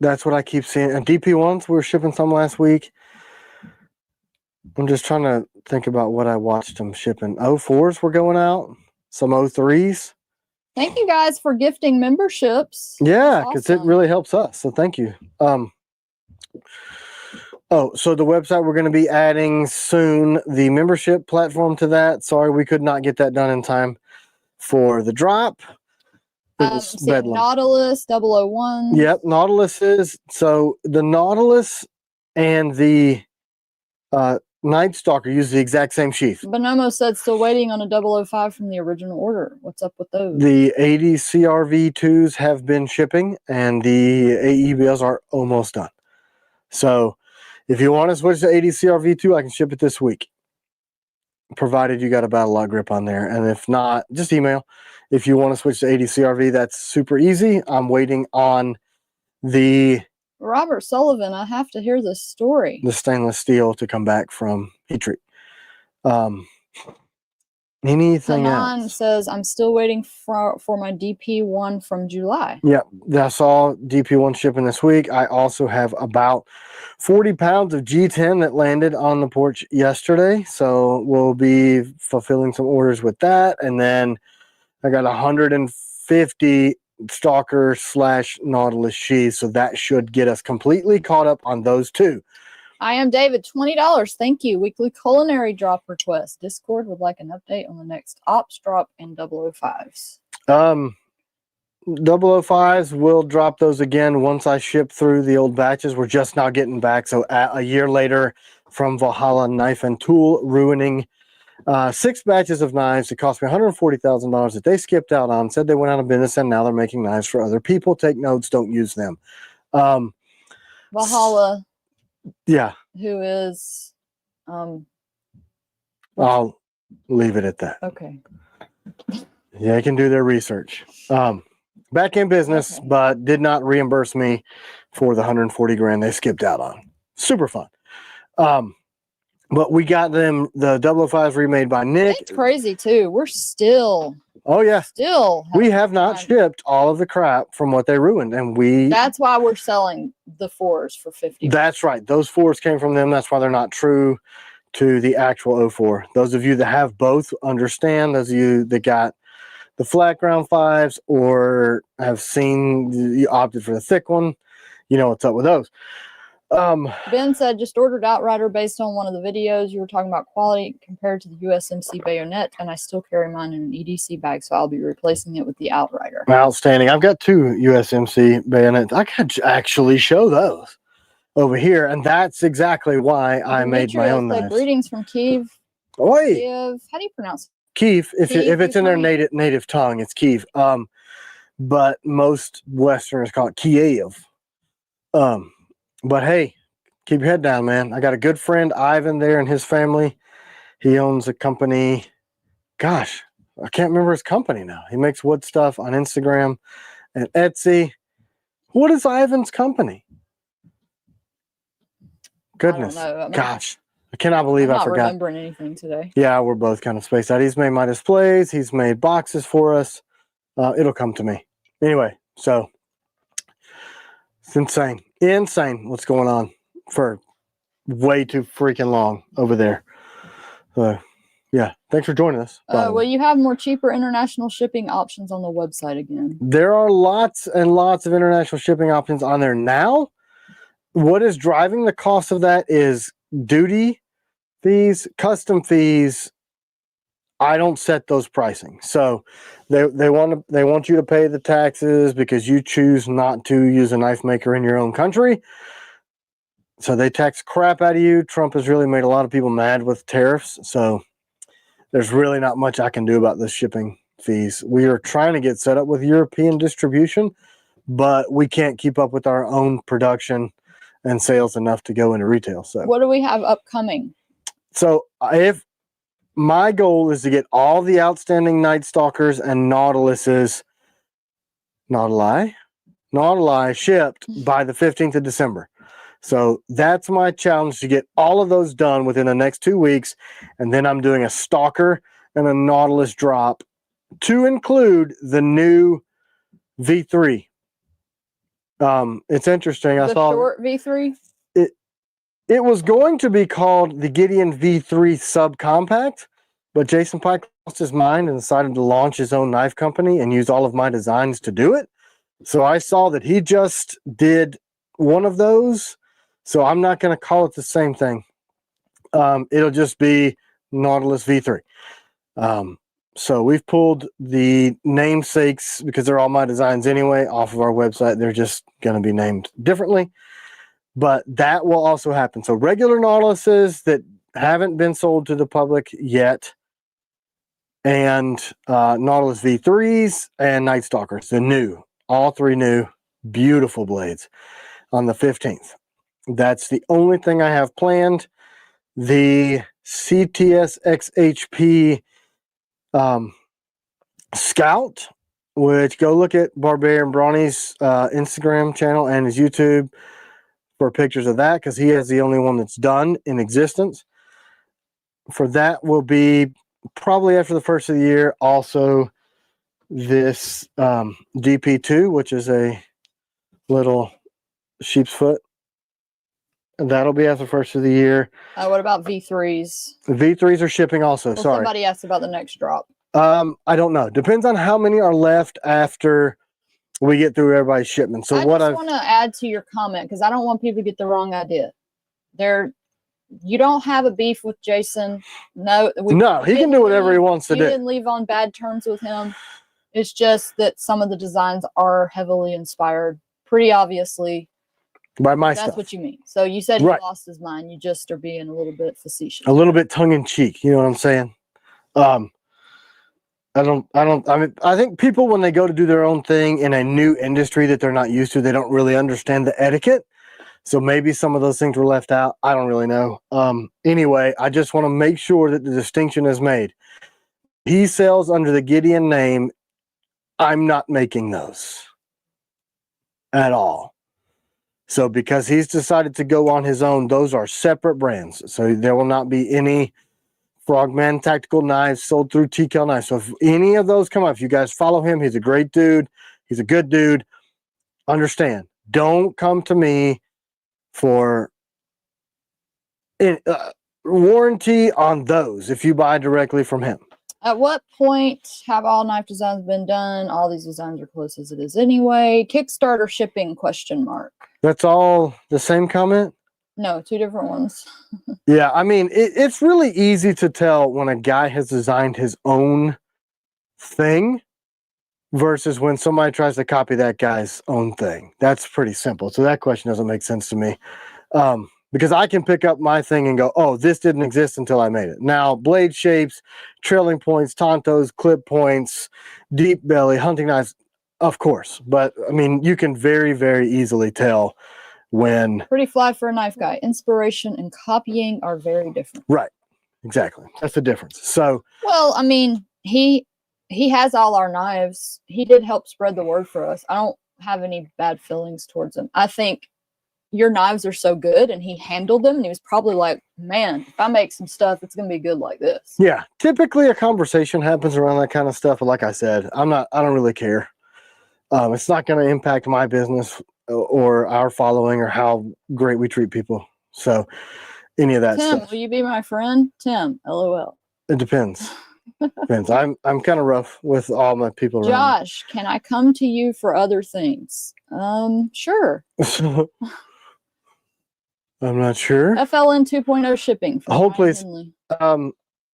that's what I keep seeing. And DP1s, we were shipping some last week. I'm just trying to think about what I watched them shipping. 04s were going out. Some 03s. Thank you guys for gifting memberships. Yeah, That's because it awesome. really helps us. So thank you. Oh, so the website, we're going to be adding soon the membership platform to that. Sorry, we could not get that done in time for the drop. It was See, bedlam. Nautilus 001. Yep, Nautilus is. So the Nautilus and the Night Stalker use the exact same sheath. Bonomo said still waiting on a 005 from the original order. What's up with those? The 80 CRV2s have been shipping, and the AEBLs are almost done. So if you want to switch to 80 CRV2, I can ship it this week, provided you got a battle log grip on there. And if not, just email. If you want to switch to 80 CRV, that's super easy. I'm waiting on the Robert Sullivan, I have to hear this story. The stainless steel to come back from heat treat. Anything Hanan else? says, I'm still waiting for my DP1 from July. Yeah, I saw DP1 shipping this week. I also have about 40 pounds of G10 that landed on the porch yesterday. So we'll be fulfilling some orders with that. And then I got 150 Stalker / Nautilus sheaths. So that should get us completely caught up on those two. I am David, $20. Thank you. Weekly culinary drop request. Discord would like an update on the next ops drop and 005s. 005s, we'll drop those again once I ship through the old batches. We're just now getting back. So a year later from Valhalla Knife and Tool, ruining 6 batches of knives. It cost me $140,000 that they skipped out on, said they went out of business, and now they're making knives for other people. Take notes, don't use them. Valhalla. Yeah. Who is I'll leave it at that. Okay. Yeah, they can do their research. Back in business, Okay. but did not reimburse me for the 140 grand they skipped out on. Super fun. But we got them the 005s remade by Nick. It's crazy too. We're still. Oh yeah. Still. We have not shipped all of the crap from what they ruined, and That's why we're selling the 4s for $50. That's right. Those 4s came from them. That's why they're not true to the actual 04. Those of you that have both understand. Those of you that got the flat ground 5s or have seen you opted for the thick one, you know what's up with those. Ben said just ordered Outrider based on one of the videos. You were talking about quality compared to the USMC bayonet, and I still carry mine in an EDC bag, so I'll be replacing it with the Outrider. Outstanding. I've got 2 USMC bayonets. I could actually show those over here, and that's exactly why I made my own knives. Greetings from Kiev. Oi. Kiev. How do you pronounce it? Kiev. If it's in their native tongue, it's Kiev. But most Westerners call it Kiev. But hey, keep your head down, man. I got a good friend, Ivan, there, and his family. He owns a company. Gosh, I can't remember his company now. He makes wood stuff on Instagram and Etsy. What is Ivan's company? Goodness. I don't know. Gosh, I cannot believe I forgot. I'm not remembering anything today. Yeah, we're both kind of spaced out. He's made my displays. He's made boxes for us. It'll come to me. Anyway, so it's insane. Insane what's going on for way too freaking long over there. Yeah, thanks for joining us. Well, you have more cheaper international shipping options on the website again. There are lots and lots of international shipping options on there now. What is driving the cost of that is duty fees, custom fees. I don't set those pricing. So they want you to pay the taxes because you choose not to use a knife maker in your own country. So they tax crap out of you. Trump has really made a lot of people mad with tariffs. So there's really not much I can do about the shipping fees. We are trying to get set up with European distribution, but we can't keep up with our own production and sales enough to go into retail. So what do we have upcoming? So if my goal is to get all the outstanding Night Stalkers and Nautiluses, Nautili shipped by the 15th of December. So that's my challenge, to get all of those done within the next 2 weeks. And then I'm doing a Stalker and a Nautilus drop to include the new V3. It's interesting. I saw short V3. It was going to be called the Gideon V3 Subcompact, but Jason Pike lost his mind and decided to launch his own knife company and use all of my designs to do it. So I saw that he just did one of those. So I'm not going to call it the same thing. It'll just be Nautilus V3. So we've pulled the namesakes, because they're all my designs anyway, off of our website. They're just going to be named differently. But that will also happen. So regular Nautiluses that haven't been sold to the public yet, and Nautilus V3s and Night Stalkers, the new, all three new, beautiful blades on the 15th. That's the only thing I have planned. The CTS XHP Scout, which go look at Barbarian Brawny's Instagram channel and his YouTube for pictures of that, because he has the only one that's done in existence. For that will be probably after the first of the year. Also, this DP2, which is a little sheep's foot, and that'll be after the first of the year. What about V3s? V3s are shipping also. Well, sorry. Somebody asked about the next drop. I don't know. Depends on how many are left after we get through everybody's shipment. So I just want to add to your comment, because I don't want people to get the wrong idea. You don't have a beef with Jason. No, he can do whatever he wants to do. You didn't leave on bad terms with him. It's just that some of the designs are heavily inspired, pretty obviously, by my stuff. stuff. That's what you mean. So you said he Right. lost his mind. You just are being a little bit facetious. A little bit tongue in cheek. You know what I'm saying? I think people, when they go to do their own thing in a new industry that they're not used to, they don't really understand the etiquette. So maybe some of those things were left out. I don't really know. Anyway, I just want to make sure that the distinction is made. He sells under the Gideon name. I'm not making those at all. So because he's decided to go on his own, those are separate brands. So there will not be any Frogman Tactical Knives sold through TKellian Knives. So if any of those come up, if you guys follow him, he's a great dude. He's a good dude. Understand, don't come to me for warranty on those if you buy directly from him. At what point have all knife designs been done? All these designs are close as it is anyway. Kickstarter shipping ? That's all the same comment? No, two different ones. Yeah, I mean, it's really easy to tell when a guy has designed his own thing versus when somebody tries to copy that guy's own thing. That's pretty simple. So that question doesn't make sense to me. Because I can pick up my thing and go, oh, this didn't exist until I made it. Now, blade shapes, trailing points, tantos, clip points, deep belly, hunting knives, of course. But, I mean, you can very, very easily tell when... Pretty fly for a knife guy. Inspiration and copying are very different. Right. Exactly. That's the difference. So... Well, I mean, he has all our knives. He did help spread the word for us. I don't have any bad feelings towards him. I think your knives are so good, and he handled them, and he was probably like, man, if I make some stuff, it's going to be good like this. Yeah. Typically a conversation happens around that kind of stuff. But like I said, I don't really care. It's not going to impact my business or our following or how great we treat people. So any of that Tim, stuff. will you be my friend? Tim, LOL. It depends. Depends. I'm kind of rough with all my people around. Josh, can I come to you for other things? Sure. I'm not sure. FLN 2.0 shipping. Hold please.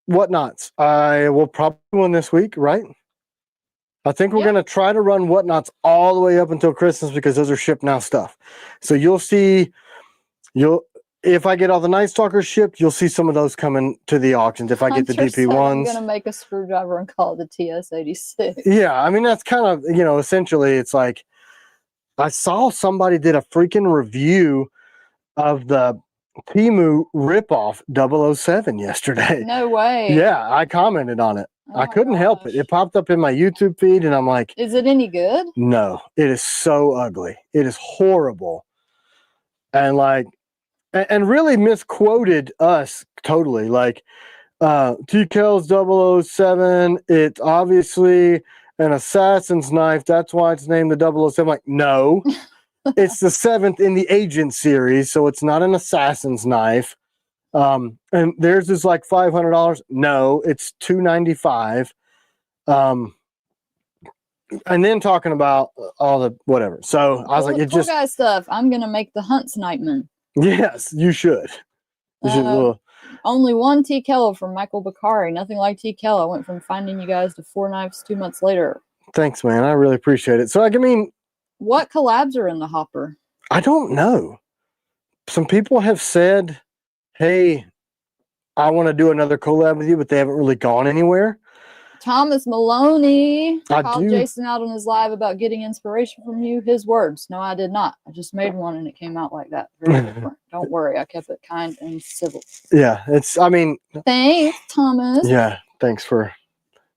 Whatnots. I will probably one this week, right? I think we're going to try to run whatnots all the way up until Christmas, because those are shipped now stuff. So you'll see, if I get all the Night Stalkers shipped, you'll see some of those coming to the auctions. If I get the DP ones. I'm going to make a screwdriver and call it the TS86. Yeah, I mean, that's kind of, essentially it's like, I saw somebody did a freaking review of the Temu ripoff 007 yesterday. No way. Yeah, I commented on it. Oh I couldn't help it. It popped up in my YouTube feed, and I'm like, is it any good? No, it is so ugly. It is horrible. And like, and really misquoted us totally. Like, TKell's 007, it's obviously an assassin's knife. That's why it's named the 007. Like, no. It's the 7th in the Agent series, so it's not an assassin's knife. And theirs is like $500. No, it's $295. And then talking about all the whatever. So I was like, it cool just guy stuff. I'm gonna make the Hunts Nightman. yes, you should. You should. Well, Only one TKellian from Michael Bakari. Nothing like TKellian. I went from finding you guys to 4 knives 2 months later. thanks, man. I really appreciate it. So I mean, what collabs are in the hopper? I don't know. Some people have said, "Hey, I want to do another collab with you," but they haven't really gone anywhere. Thomas Maloney I called do. Jason out on his live about getting inspiration from you. His words. No, I did not. I just made one and it came out like that. Very different. Don't worry. I kept it kind and civil. Yeah, it's. I mean, thanks, Thomas. Yeah, thanks for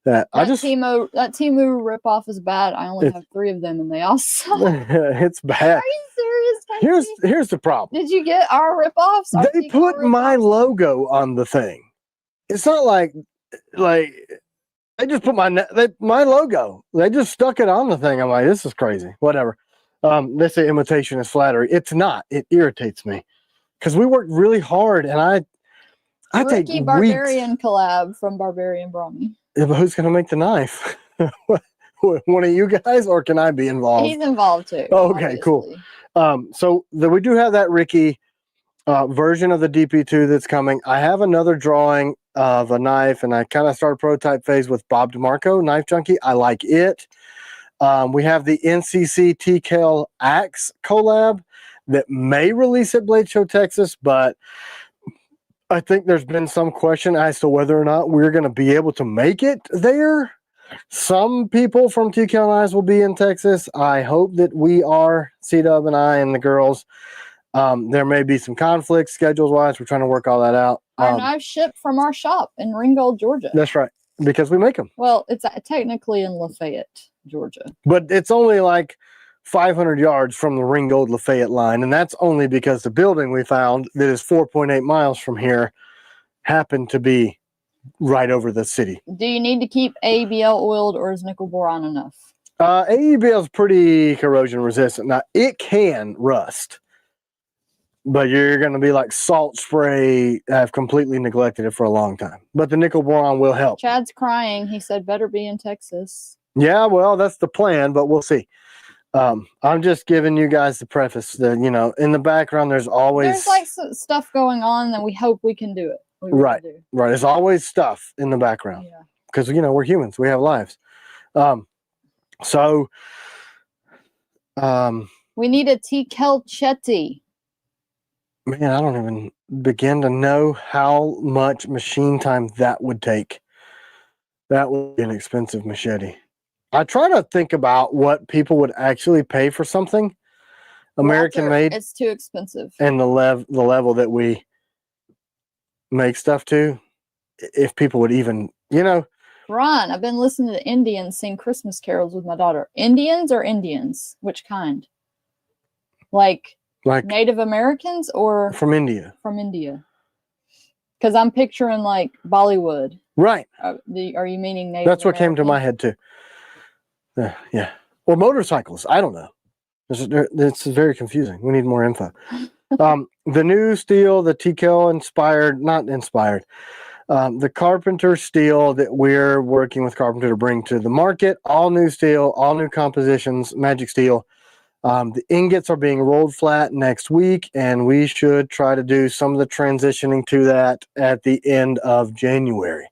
that. That Temu ripoff is bad. I only have 3 of them and they all suck. It's bad. Are you serious? Here's the problem. Did you get our ripoffs? They put my logo on the thing. It's not like they just put my logo. They just stuck it on the thing. I'm like, this is crazy. Whatever. They say imitation is flattery. It's not. It irritates me because we worked really hard, and I take Ricky Barbarian collab from Barbarian Brahmi. Yeah, but who's gonna make the knife? One of you guys, or can I be involved? He's involved too. Oh, okay, cool. So we do have that Ricky version of the DP2 that's coming. I have another drawing of a knife, and I kind of started prototype phase with Bob DeMarco, Knife Junkie. I like it. We have the NCC TKellian Axe collab that may release at Blade Show Texas, but I think there's been some question as to whether or not we're going to be able to make it there. Some people from TKellian Eyes will be in Texas. I hope that we are, C-Dub and I and the girls. There may be some conflicts schedules-wise. We're trying to work all that out. Our knives ship from our shop in Ringgold, Georgia. That's right, because we make them. Well, it's technically in Lafayette, Georgia. But it's only like 500 yards from the Ringgold Lafayette line, and that's only because the building we found that is 4.8 miles from here happened to be right over the city. Do you need to keep ABL oiled, or is nickel boron enough? ABL is pretty corrosion resistant. Now, it can rust, but you're going to be like salt spray. I've completely neglected it for a long time, but the nickel boron will help. Chad's crying. He said, better be in Texas. Yeah, well, that's the plan, but we'll see. I'm just giving you guys the preface that, you know, in the background, there's always like stuff going on that we hope we can do it. Right. There's always stuff in the background because, you know, we're humans. We have lives. We need a TKellian Chetty. Man, I don't even begin to know how much machine time that would take. That would be an expensive machete. I try to think about what people would actually pay for something American made. It's too expensive. And the level that we make stuff to, if people would even, you know. Ron, I've been listening to Indians sing Christmas carols with my daughter. Indians or Indians? Which kind? Like Native Americans or from India? From India. Because I'm picturing like Bollywood. Right. Are you meaning Native That's what came to my head too. Yeah. Or motorcycles. I don't know. It's very confusing. We need more info. The new steel, the TKellian not inspired, the Carpenter steel that we're working with Carpenter to bring to the market, all new steel, all new compositions, magic steel. The ingots are being rolled flat next week, and we should try to do some of the transitioning to that at the end of January.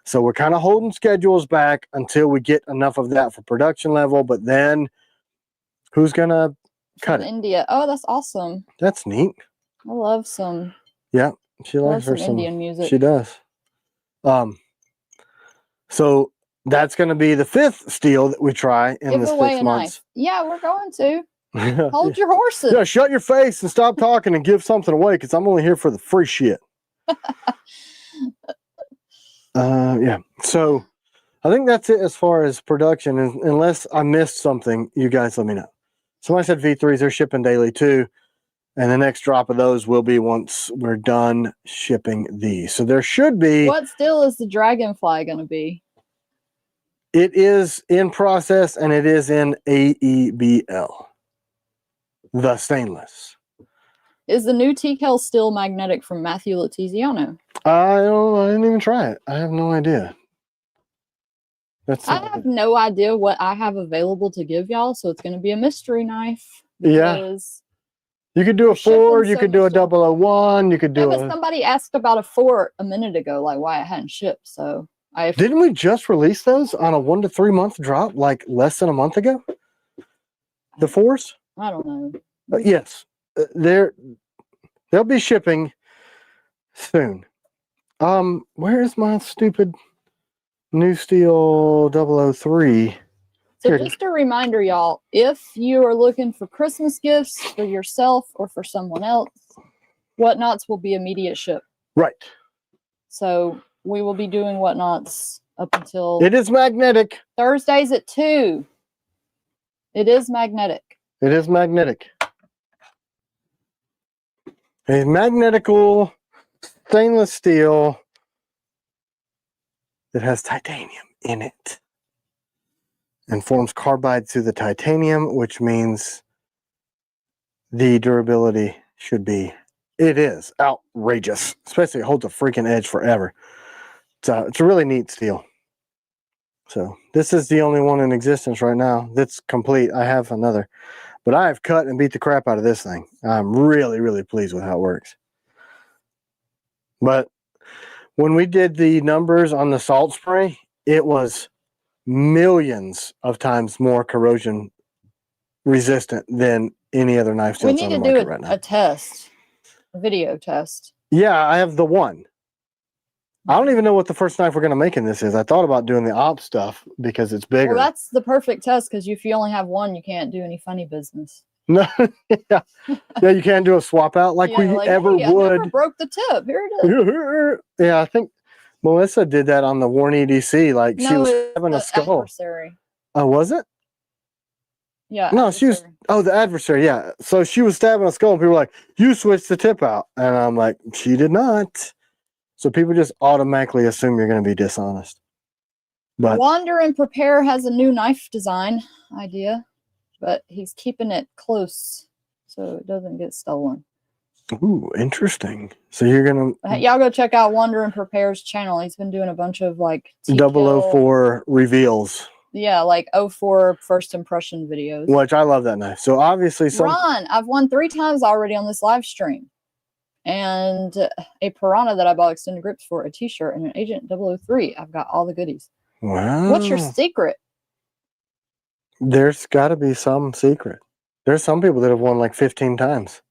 So we're kind of holding schedules back until we get enough of that for production level, but then who's going to cut it? India. Oh, that's awesome. That's neat. I love some. Yeah, she likes her some Indian music. She does. So that's going to be the 5th steel that we try in this 6 months. Yeah, we're going to. Hold your horses. Yeah, shut your face and stop talking and give something away, because I'm only here for the free shit. Yeah. So I think that's it as far as production. Unless I missed something, you guys let me know. Somebody said V3s are shipping daily too. And the next drop of those will be once we're done shipping these. So there should be. What steel is the Dragonfly going to be? It is in process, and it is in AEBL. The stainless. Is the new TKel still magnetic from Matthew Letiziano? I didn't even try it. I have no idea. I have no idea what I have available to give y'all, so it's going to be a mystery knife. Yeah. You could do a 4, you could do a 001, you could do but somebody asked about a 4 a minute ago, like why it hadn't shipped. So didn't we just release those on a 1 to 3 month drop like less than a month ago? The 4s? I don't know. Yes. They'll be shipping soon. Where is my stupid New Steel 003? So just a reminder, y'all, if you are looking for Christmas gifts for yourself or for someone else, Whatnots will be immediate ship. Right. So we will be doing Whatnots up until... It is magnetic. Thursdays at 2. It is magnetic. It is magnetic. A magnetical stainless steel that has titanium in it and forms carbide through the titanium, which means the durability should be, it is outrageous, especially it holds a freaking edge forever. It's a really neat steel. So this is the only one in existence right now that's complete. I have another, but I have cut and beat the crap out of this thing. I'm really, really pleased with how it works. But when we did the numbers on the salt spray, it was millions of times more corrosion resistant than any other knife We that's on need the to market do right now. a test, a video test. Yeah, I have the one. I don't even know what the first knife we're going to make in this is. I thought about doing the op stuff because it's bigger. Well, that's the perfect test because if you only have one, you can't do any funny business. No, yeah, you can't do a swap out like we ever would. I never broke the tip. Here it is. Yeah, I think Melissa did that on the Warn EDC. Like she was having a skull. Adversary. Oh, was it? Yeah. No, she was. Oh, the adversary. Yeah. So she was stabbing a skull, and people were like, "You switched the tip out," and I'm like, "She did not." So people just automatically assume you're going to be dishonest. But Wander and Prepare has a new knife design idea, but he's keeping it close so it doesn't get stolen. Ooh, interesting. So you're gonna y'all go check out Wander and Prepare's channel. He's been doing a bunch of like 004 reveals. Yeah, like 04 first impression videos. Which I love that knife. So obviously Ron, I've won 3 times already on this live stream. And a Piranha that I bought extended grips for, a t-shirt, and an Agent 003. I've got all the goodies. Wow. What's your secret? There's got to be some secret. There's some people that have won like 15 times.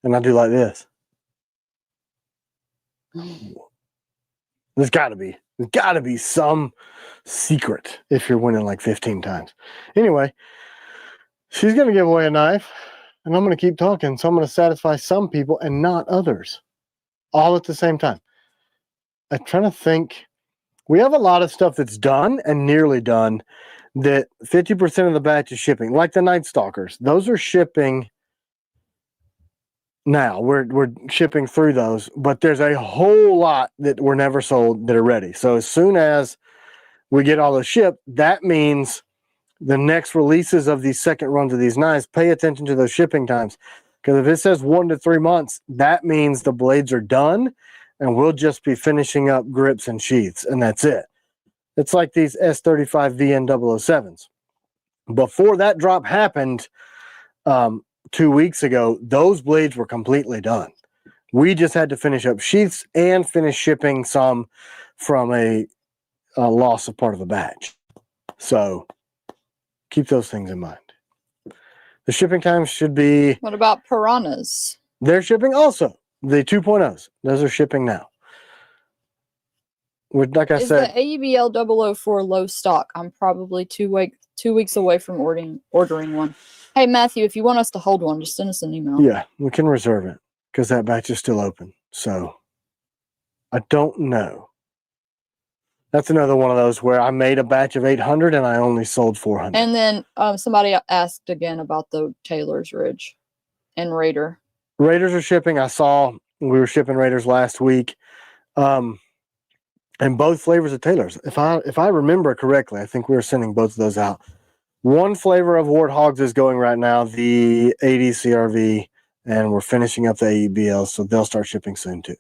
And I do like this. There's got to be. There's got to be some secret if you're winning like 15 times. Anyway, she's going to give away a knife. And I'm going to keep talking. So I'm going to satisfy some people and not others. All at the same time. I'm trying to think. We have a lot of stuff that's done and nearly done that 50% of the batch is shipping. Like the Night Stalkers. Those are shipping now. We're shipping through those. But there's a whole lot that were never sold that are ready. So as soon as we get all the shipped, that means the next releases of these second runs of these knives, pay attention to those shipping times. Because if it says 1 to 3 months, that means the blades are done and we'll just be finishing up grips and sheaths, and that's it. It's like these S35 VN007s. Before that drop happened 2 weeks ago, those blades were completely done. We just had to finish up sheaths and finish shipping some from a loss of part of a batch. So keep those things in mind. The shipping times should be... What about Piranhas? They're shipping also. The 2.0s. Those are shipping now. Like I said... Is the AEBL 004 low stock? I'm probably 2 weeks away from ordering one. Hey, Matthew, if you want us to hold one, just send us an email. Yeah, we can reserve it because that batch is still open. So, I don't know. That's another one of those where I made a batch of 800 and I only sold 400. And then somebody asked again about the Taylor's Ridge and Raider. Raiders are shipping. I saw we were shipping Raiders last week. And both flavors of Taylor's. If I remember correctly, I think we were sending both of those out. One flavor of Warthogs is going right now, the 80 CRV and we're finishing up the AEBL, so they'll start shipping soon too.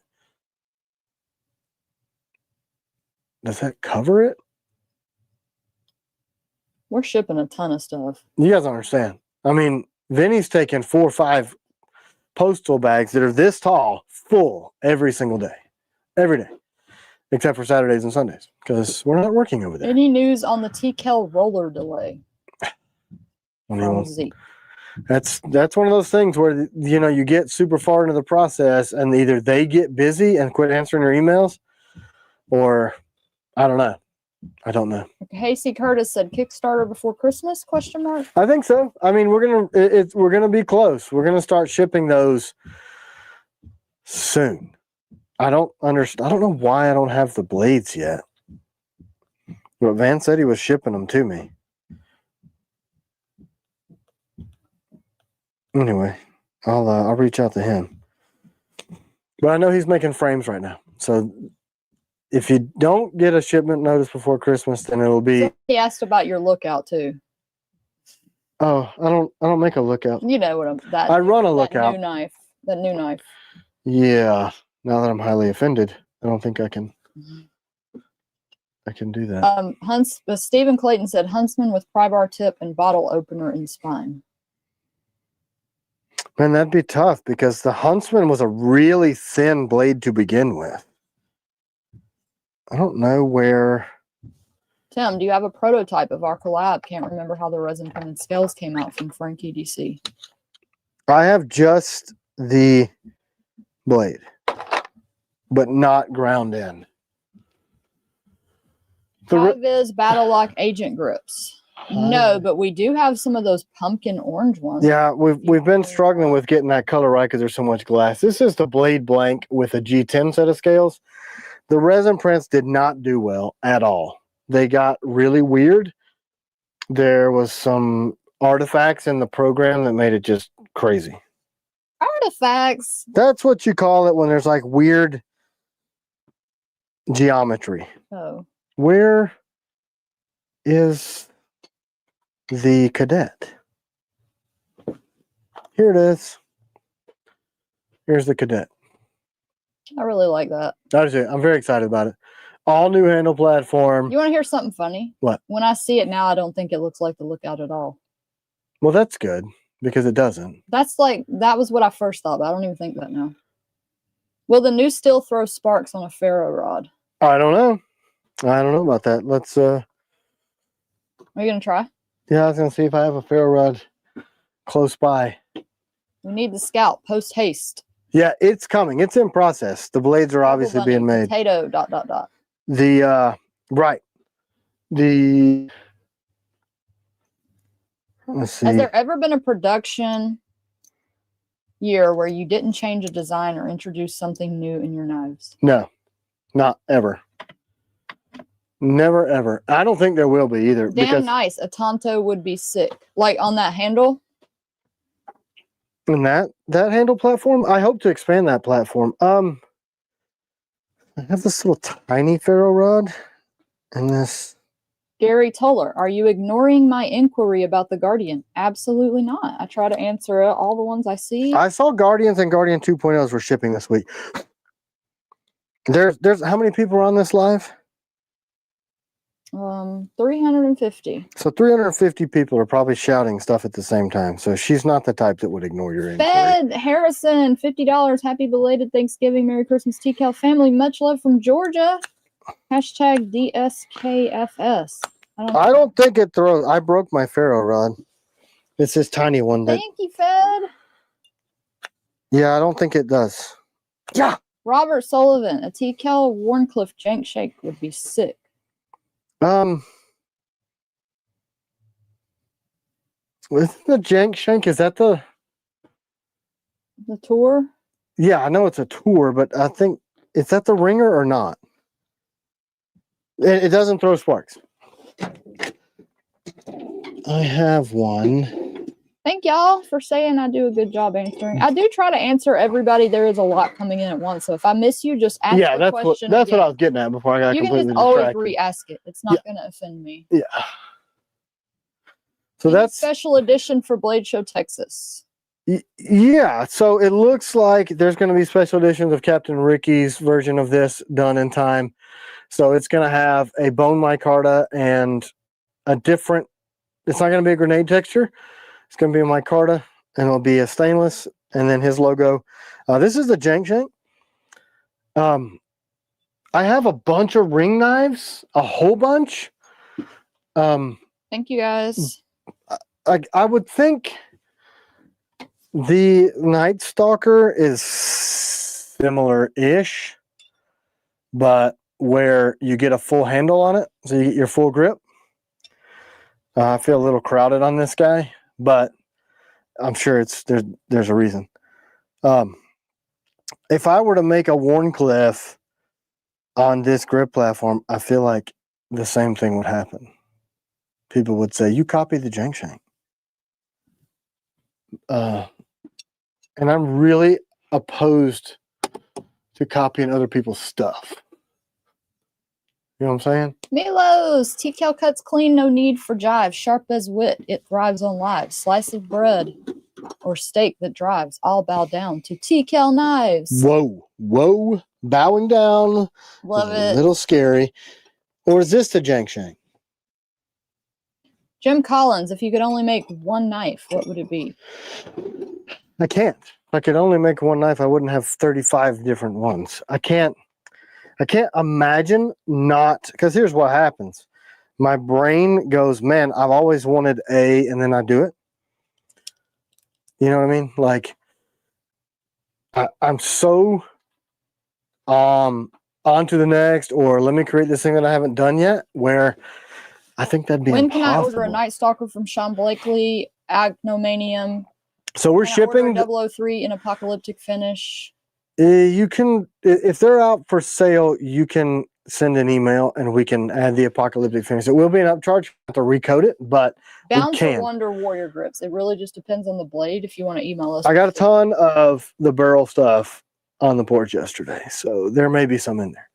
Does that cover it? We're shipping a ton of stuff. You guys don't understand. I mean, Vinny's taking 4 or 5 postal bags that are this tall, full every single day. Every day. Except for Saturdays and Sundays, because we're not working over there. Any news on the TKel roller delay? From Z. That's one of those things where, you know, you get super far into the process and either they get busy and quit answering your emails, or I don't know. I don't know. Hasey Curtis said Kickstarter before Christmas? Question mark. I think so. I mean, we're gonna be close. We're gonna start shipping those soon. I don't understand. I don't know why I don't have the blades yet. But Van said he was shipping them to me. Anyway, I'll reach out to him. But I know he's making frames right now. So if you don't get a shipment notice before Christmas, then it'll be. He asked about your lookout too. Oh, I don't make a lookout. You know what I'm. I run a lookout. New knife. That new knife. Yeah. Now that I'm highly offended, I don't think I can. I can do that. Stephen Clayton said Huntsman with pry bar tip and bottle opener in spine. Man, that'd be tough because the Huntsman was a really thin blade to begin with. I don't know where. Tim, do you have a prototype of our collab? Can't remember how the resin printed scales came out from Frank EDC. I have just the blade, but not ground in. High-vis Battle Lock Agent grips. No, but we do have some of those pumpkin orange ones. Yeah, we've been struggling with getting that color right because there's so much glass. This is the blade blank with a G10 set of scales. The resin prints did not do well at all. They got really weird. There was some artifacts in the program that made it just crazy. Artifacts? That's what you call it when there's like weird geometry. Oh. Where is the cadet? Here it is. Here's the cadet. I really like that. That is it. I'm very excited about it. All new handle platform. You want to hear something funny? What? When I see it now, I don't think it looks like the lookout at all. Well, that's good because it doesn't. That was what I first thought, but I don't even think that now. Will the new steel throw sparks on a ferro rod? I don't know. I don't know about that. Let's Are you gonna try? Yeah, I was gonna see if I have a ferro rod close by. We need the scalp post haste. Yeah, it's coming. It's in process. The blades are obviously being made. Potato ... The right. The let's see. Has there ever been a production year where you didn't change a design or introduce something new in your knives? No, not ever. Never ever. I don't think there will be either. Damn because nice. A Tanto would be sick. Like on that handle. And that handle platform, I hope to expand that platform. I have this little tiny ferro rod and this. Gary Toller, are you ignoring my inquiry about the Guardian? Absolutely not. I try to answer all the ones I see. I saw Guardians and Guardian 2.0s were shipping this week. There's how many people are on this live? 350. So 350 people are probably shouting stuff at the same time. So she's not the type that would ignore your inquiry. Fed Harrison, $50. Happy belated Thanksgiving. Merry Christmas, TKel family. Much love from Georgia. Hashtag DSKFS. I don't think it throws. I broke my ferro rod. It's this tiny one. Thank you, Fed. Yeah, I don't think it does. Yeah. Robert Sullivan, a TKel Warncliffe jank shake would be sick. Isn't the jank shank, is that the tour? Yeah, I know it's a tour, but I think, is that the ringer or not? It doesn't throw sparks. I have one. Thank y'all for saying I do a good job answering. I do try to answer everybody. There is a lot coming in at once, so if I miss you, just ask the question. That's what I was getting at before I got completely distracted. You can just always re-ask it. It's not going to offend me. Yeah. So that's special edition for Blade Show Texas. Yeah, so it looks like there's going to be special editions of Captain Ricky's version of this done in time. So it's going to have a bone micarta and a different, it's not going to be a grenade texture. It's going to be a micarta, and it'll be a stainless, and then his logo. This is the Jank Shank. I have a bunch of ring knives, a whole bunch. Thank you guys. I would think the Night Stalker is similar-ish, but where you get a full handle on it, so you get your full grip. I feel a little crowded on this guy, but I'm sure there's a reason. If I were to make a Warncliffe on this grip platform, I feel like the same thing would happen. People would say, you copied the Jank Shank. And I'm really opposed to copying other people's stuff. You know what I'm saying? Milos, TKel cuts clean, no need for jive. Sharp as wit, it thrives on live. Slice of bread or steak that drives. All bow down to TKel knives. Whoa. Bowing down. Love it. A little scary. Or is this the Jank Shank? Jim Collins, if you could only make one knife, what would it be? I can't. If I could only make one knife, I wouldn't have 35 different ones. I can't imagine not, because here's what happens. My brain goes, man, I've always wanted a, and then I do it. You know what I mean? Like, I'm so on to the next, or let me create this thing that I haven't done yet, where I think that'd be When impossible. can I order a Night Stalker from Sean Blakely, Agnomanium? So we're shipping 003 in apocalyptic finish. You can, if they're out for sale, you can send an email and we can add the apocalyptic finish. It will be an upcharge. I have to recode it, but Bound we for can. Wonder Warrior grips. It really just depends on the blade. If you want to email us, I got a ton of the barrel stuff on the porch yesterday, so there may be some in there.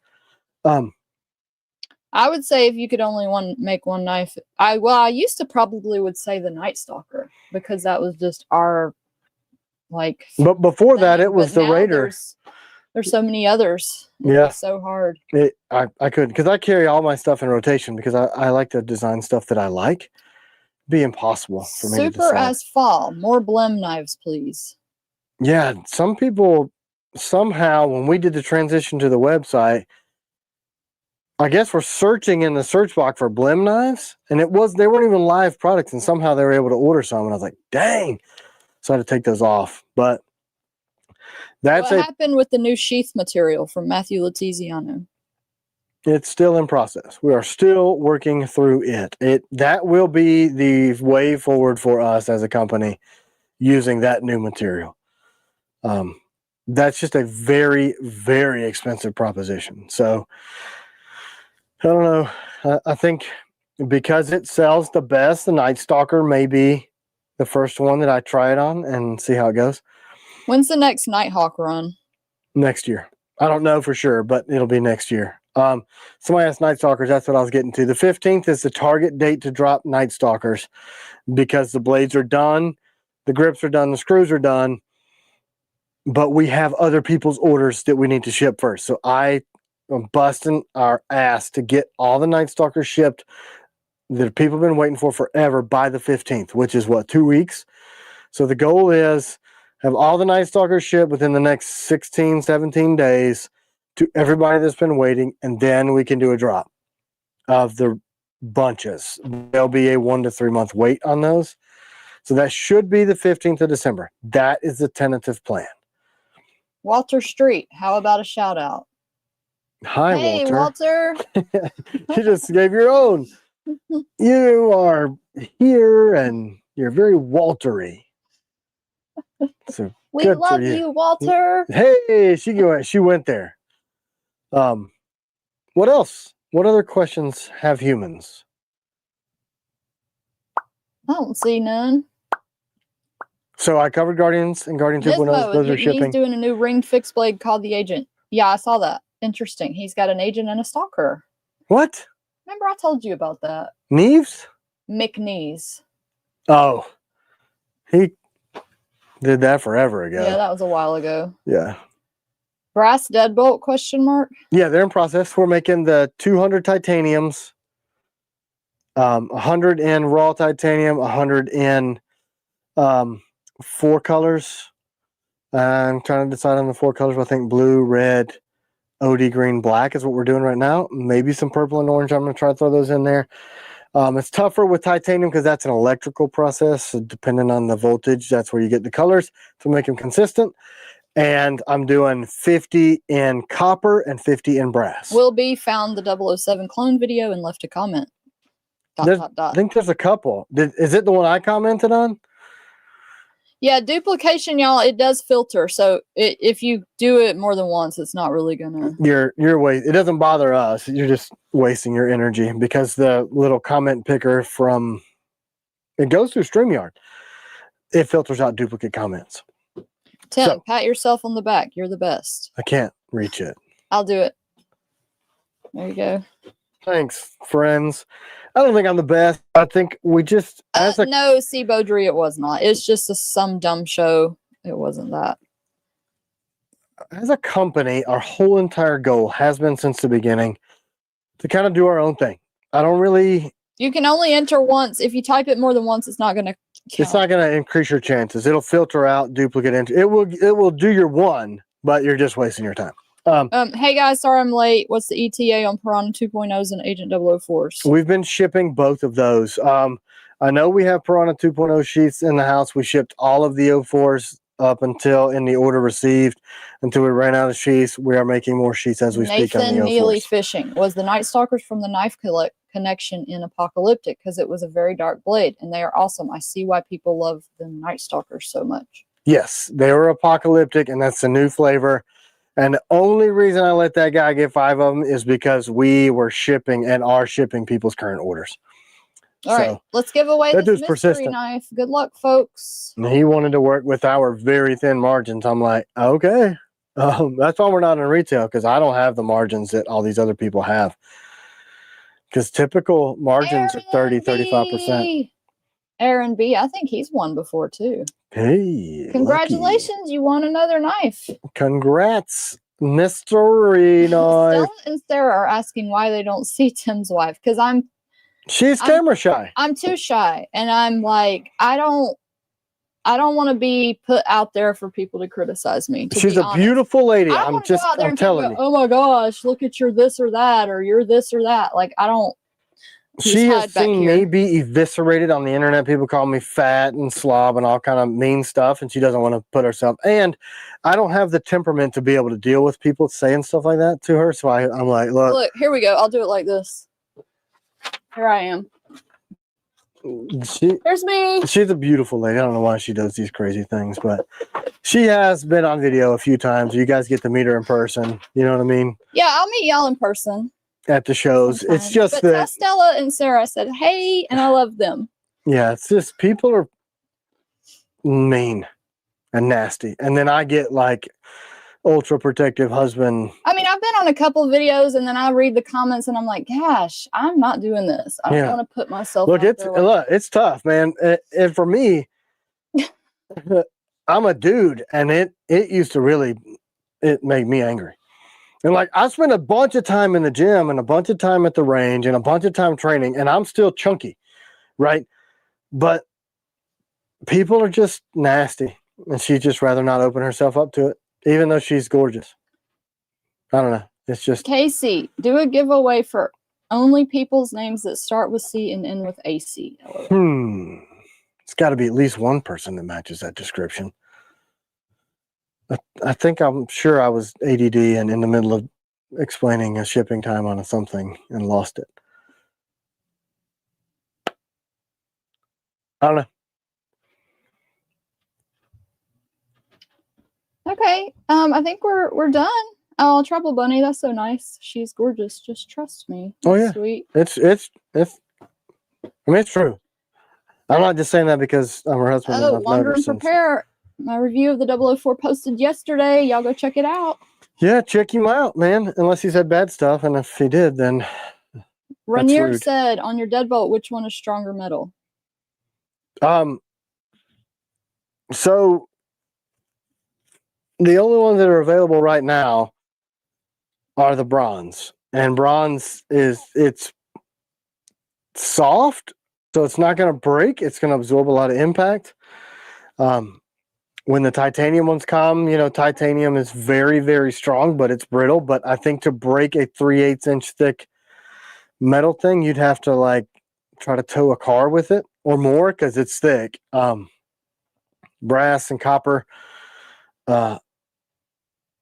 I would say if you could only make one knife, I used to probably would say the Night Stalker because that was just our But before thing. that, it was But the now Raider. There's so many others. It's so hard. I could, because I carry all my stuff in rotation because I like to design stuff that I like. It'd be impossible for me to decide. Super as fall. More Blem knives, please. Yeah, some people somehow, when we did the transition to the website, I guess we're searching in the search box for Blem knives, and they weren't even live products, and somehow they were able to order some, and I was like, dang. So I had to take those off. But what happened with the new sheath material from Matthew Letiziano? It's still in process. We are still working through it. That will be the way forward for us as a company using that new material. That's just a very, very expensive proposition. So I don't know. I think because it sells the best, the Night Stalker may be the first one that I try it on and see how it goes. When's the next Nighthawk run? Next year. I don't know for sure, but it'll be next year. Somebody asked Night Stalkers. That's what I was getting to. The 15th is the target date to drop Night Stalkers because the blades are done, the grips are done, the screws are done, but we have other people's orders that we need to ship first. So I am busting our ass to get all the Night Stalkers shipped that people have been waiting for forever by the 15th, which is what, 2 weeks? So the goal is have all the Night Stalkers shipped within the next 16, 17 days to everybody that's been waiting, and then we can do a drop of the bunches. There'll be a 1 to 3 month wait on those. So that should be the 15th of December. That is the tentative plan. Walter Street, how about a shout out? Hi, hey, Walter. You just gave your own. You are here and you're very Waltery. So we love you, Walter. Hey, she went there. What else? What other questions have humans? I don't see none. So I covered Guardians and Guardian 2.0. Those are shipping. He's doing a new ringed fixed blade called the Agent. Yeah, I saw that. Interesting. He's got an agent and a stalker. What? Remember I told you about that? Neves? McNees. Oh. Did that forever ago. Yeah, that was a while ago. Yeah. Brass deadbolt question mark? Yeah, they're in process. We're making the 200 titaniums, 100 in raw titanium, 100 in 4 colors. I'm trying to decide on the 4 colors. I think blue, red, OD green, black is what we're doing right now. Maybe some purple and orange. I'm going to try to throw those in there. It's tougher with titanium because that's an electrical process. So depending on the voltage, that's where you get the colors to make them consistent. And I'm doing 50 in copper and 50 in brass. Will B found the 007 clone video and left a comment. I think there's a couple. Is it the one I commented on? Yeah, duplication, y'all, it does filter. So if you do it more than once, it's not really gonna. You're it doesn't bother us. You're just wasting your energy because the little comment picker from it goes through StreamYard. It filters out duplicate comments. Tim, So, pat yourself on the back. You're the best. I can't reach it. I'll do it. There you go. Thanks, friends. I don't think I'm the best. I think we just no, see, Beaudry, it was not. It's just some dumb show. It wasn't that. As a company, our whole entire goal has been since the beginning to kind of do our own thing. I don't really. You can only enter once. If you type it more than once, it's not going to count. It's not going to increase your chances. It'll filter out duplicate entry. It will do your one, but you're just wasting your time. Hey guys, sorry I'm late. What's the ETA on Piranha 2.0s and Agent 004s? We've been shipping both of those. I know we have Piranha 2.0 sheets in the house. We shipped all of the 04s up until in the order received until we ran out of sheets. We are making more sheets as we speak on the 04s. Nathan Neely Fishing. Was the Night Stalkers from the Knife Connection in Apocalyptic? Because it was a very dark blade and they are awesome. I see why people love the Night Stalkers so much. Yes, they were Apocalyptic and that's the new flavor. And the only reason I let that guy get 5 of them is because we were shipping and are shipping people's current orders. All right, let's give away this mystery persistent. knife. Good luck, folks. And he wanted to work with our very thin margins. I'm like, okay. That's why we're not in retail, because I don't have the margins that all these other people have. Because typical margins are 30, 35%. Aaron B, I think he's won before too. Hey, congratulations, lucky. You won another knife. Congrats, mystery knife. Stella and Sarah are asking why they don't see Tim's wife, because she's camera shy. I'm too shy, and I'm like, I don't want to be put out there for people to criticize me. She's a beautiful lady. I'm telling you. Oh my gosh, look at your this or that, or you're this or that. Like, I don't. She has seen me be eviscerated on the internet. People call me fat and slob and all kind of mean stuff, and she doesn't want to put herself. And I don't have the temperament to be able to deal with people saying stuff like that to her. So I'm like, look, here we go. I'll do it like this. Here I am. There's me. She's a beautiful lady. I don't know why she does these crazy things, but she has been on video a few times. You guys get to meet her in person. You know what I mean? Yeah, I'll meet y'all in person. At the shows. Sometimes. It's just that Stella and Sarah said, hey, and I love them. Yeah, it's just people are mean and nasty. And then I get like ultra protective husband. I mean, I've been on a couple of videos and then I read the comments and I'm like, gosh, I'm not doing this. I don't want to put myself look, it's tough, man. And for me, I'm a dude, and it used to really make me angry. And like, I spent a bunch of time in the gym and a bunch of time at the range and a bunch of time training, and I'm still chunky, right? But people are just nasty, and she'd just rather not open herself up to it, even though she's gorgeous. I don't know. It's just... Casey, do a giveaway for only people's names that start with C and end with AC. It's got to be at least one person that matches that description. I'm sure I was ADD and in the middle of explaining a shipping time on something and lost it. I don't know. Okay. I think we're done. Oh, Trouble Bunny, that's so nice. She's gorgeous. Just trust me. That's yeah. Sweet. It's I mean, it's true. I'm not just saying that because I'm her husband. Oh, Wander and Prepare. My review of the 004 posted yesterday. Y'all go check it out. Yeah, check him out, man. Unless he said bad stuff, and if he did, then Rainier said, on your Deadbolt, which one is stronger metal? So The only ones that are available right now are the bronze. And bronze it's soft, so it's not going to break. It's going to absorb a lot of impact. When the titanium ones come, you know, titanium is very, very strong, but it's brittle. But I think to break a 3/8 inch thick metal thing, you'd have to like try to tow a car with it or more because it's thick. Brass and copper. I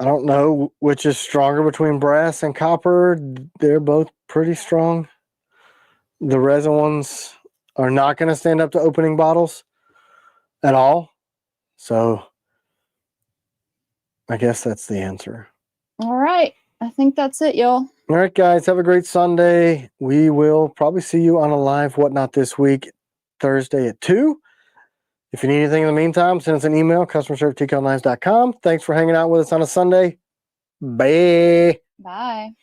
don't know which is stronger between brass and copper. They're both pretty strong. The resin ones are not going to stand up to opening bottles at all. So I guess that's the answer. All right. I think that's it, y'all. All right, guys. Have a great Sunday. We will probably see you on a live whatnot this week, Thursday at 2. If you need anything in the meantime, send us an email, customerservice@TKellian.com. Thanks for hanging out with us on a Sunday. Bye. Bye.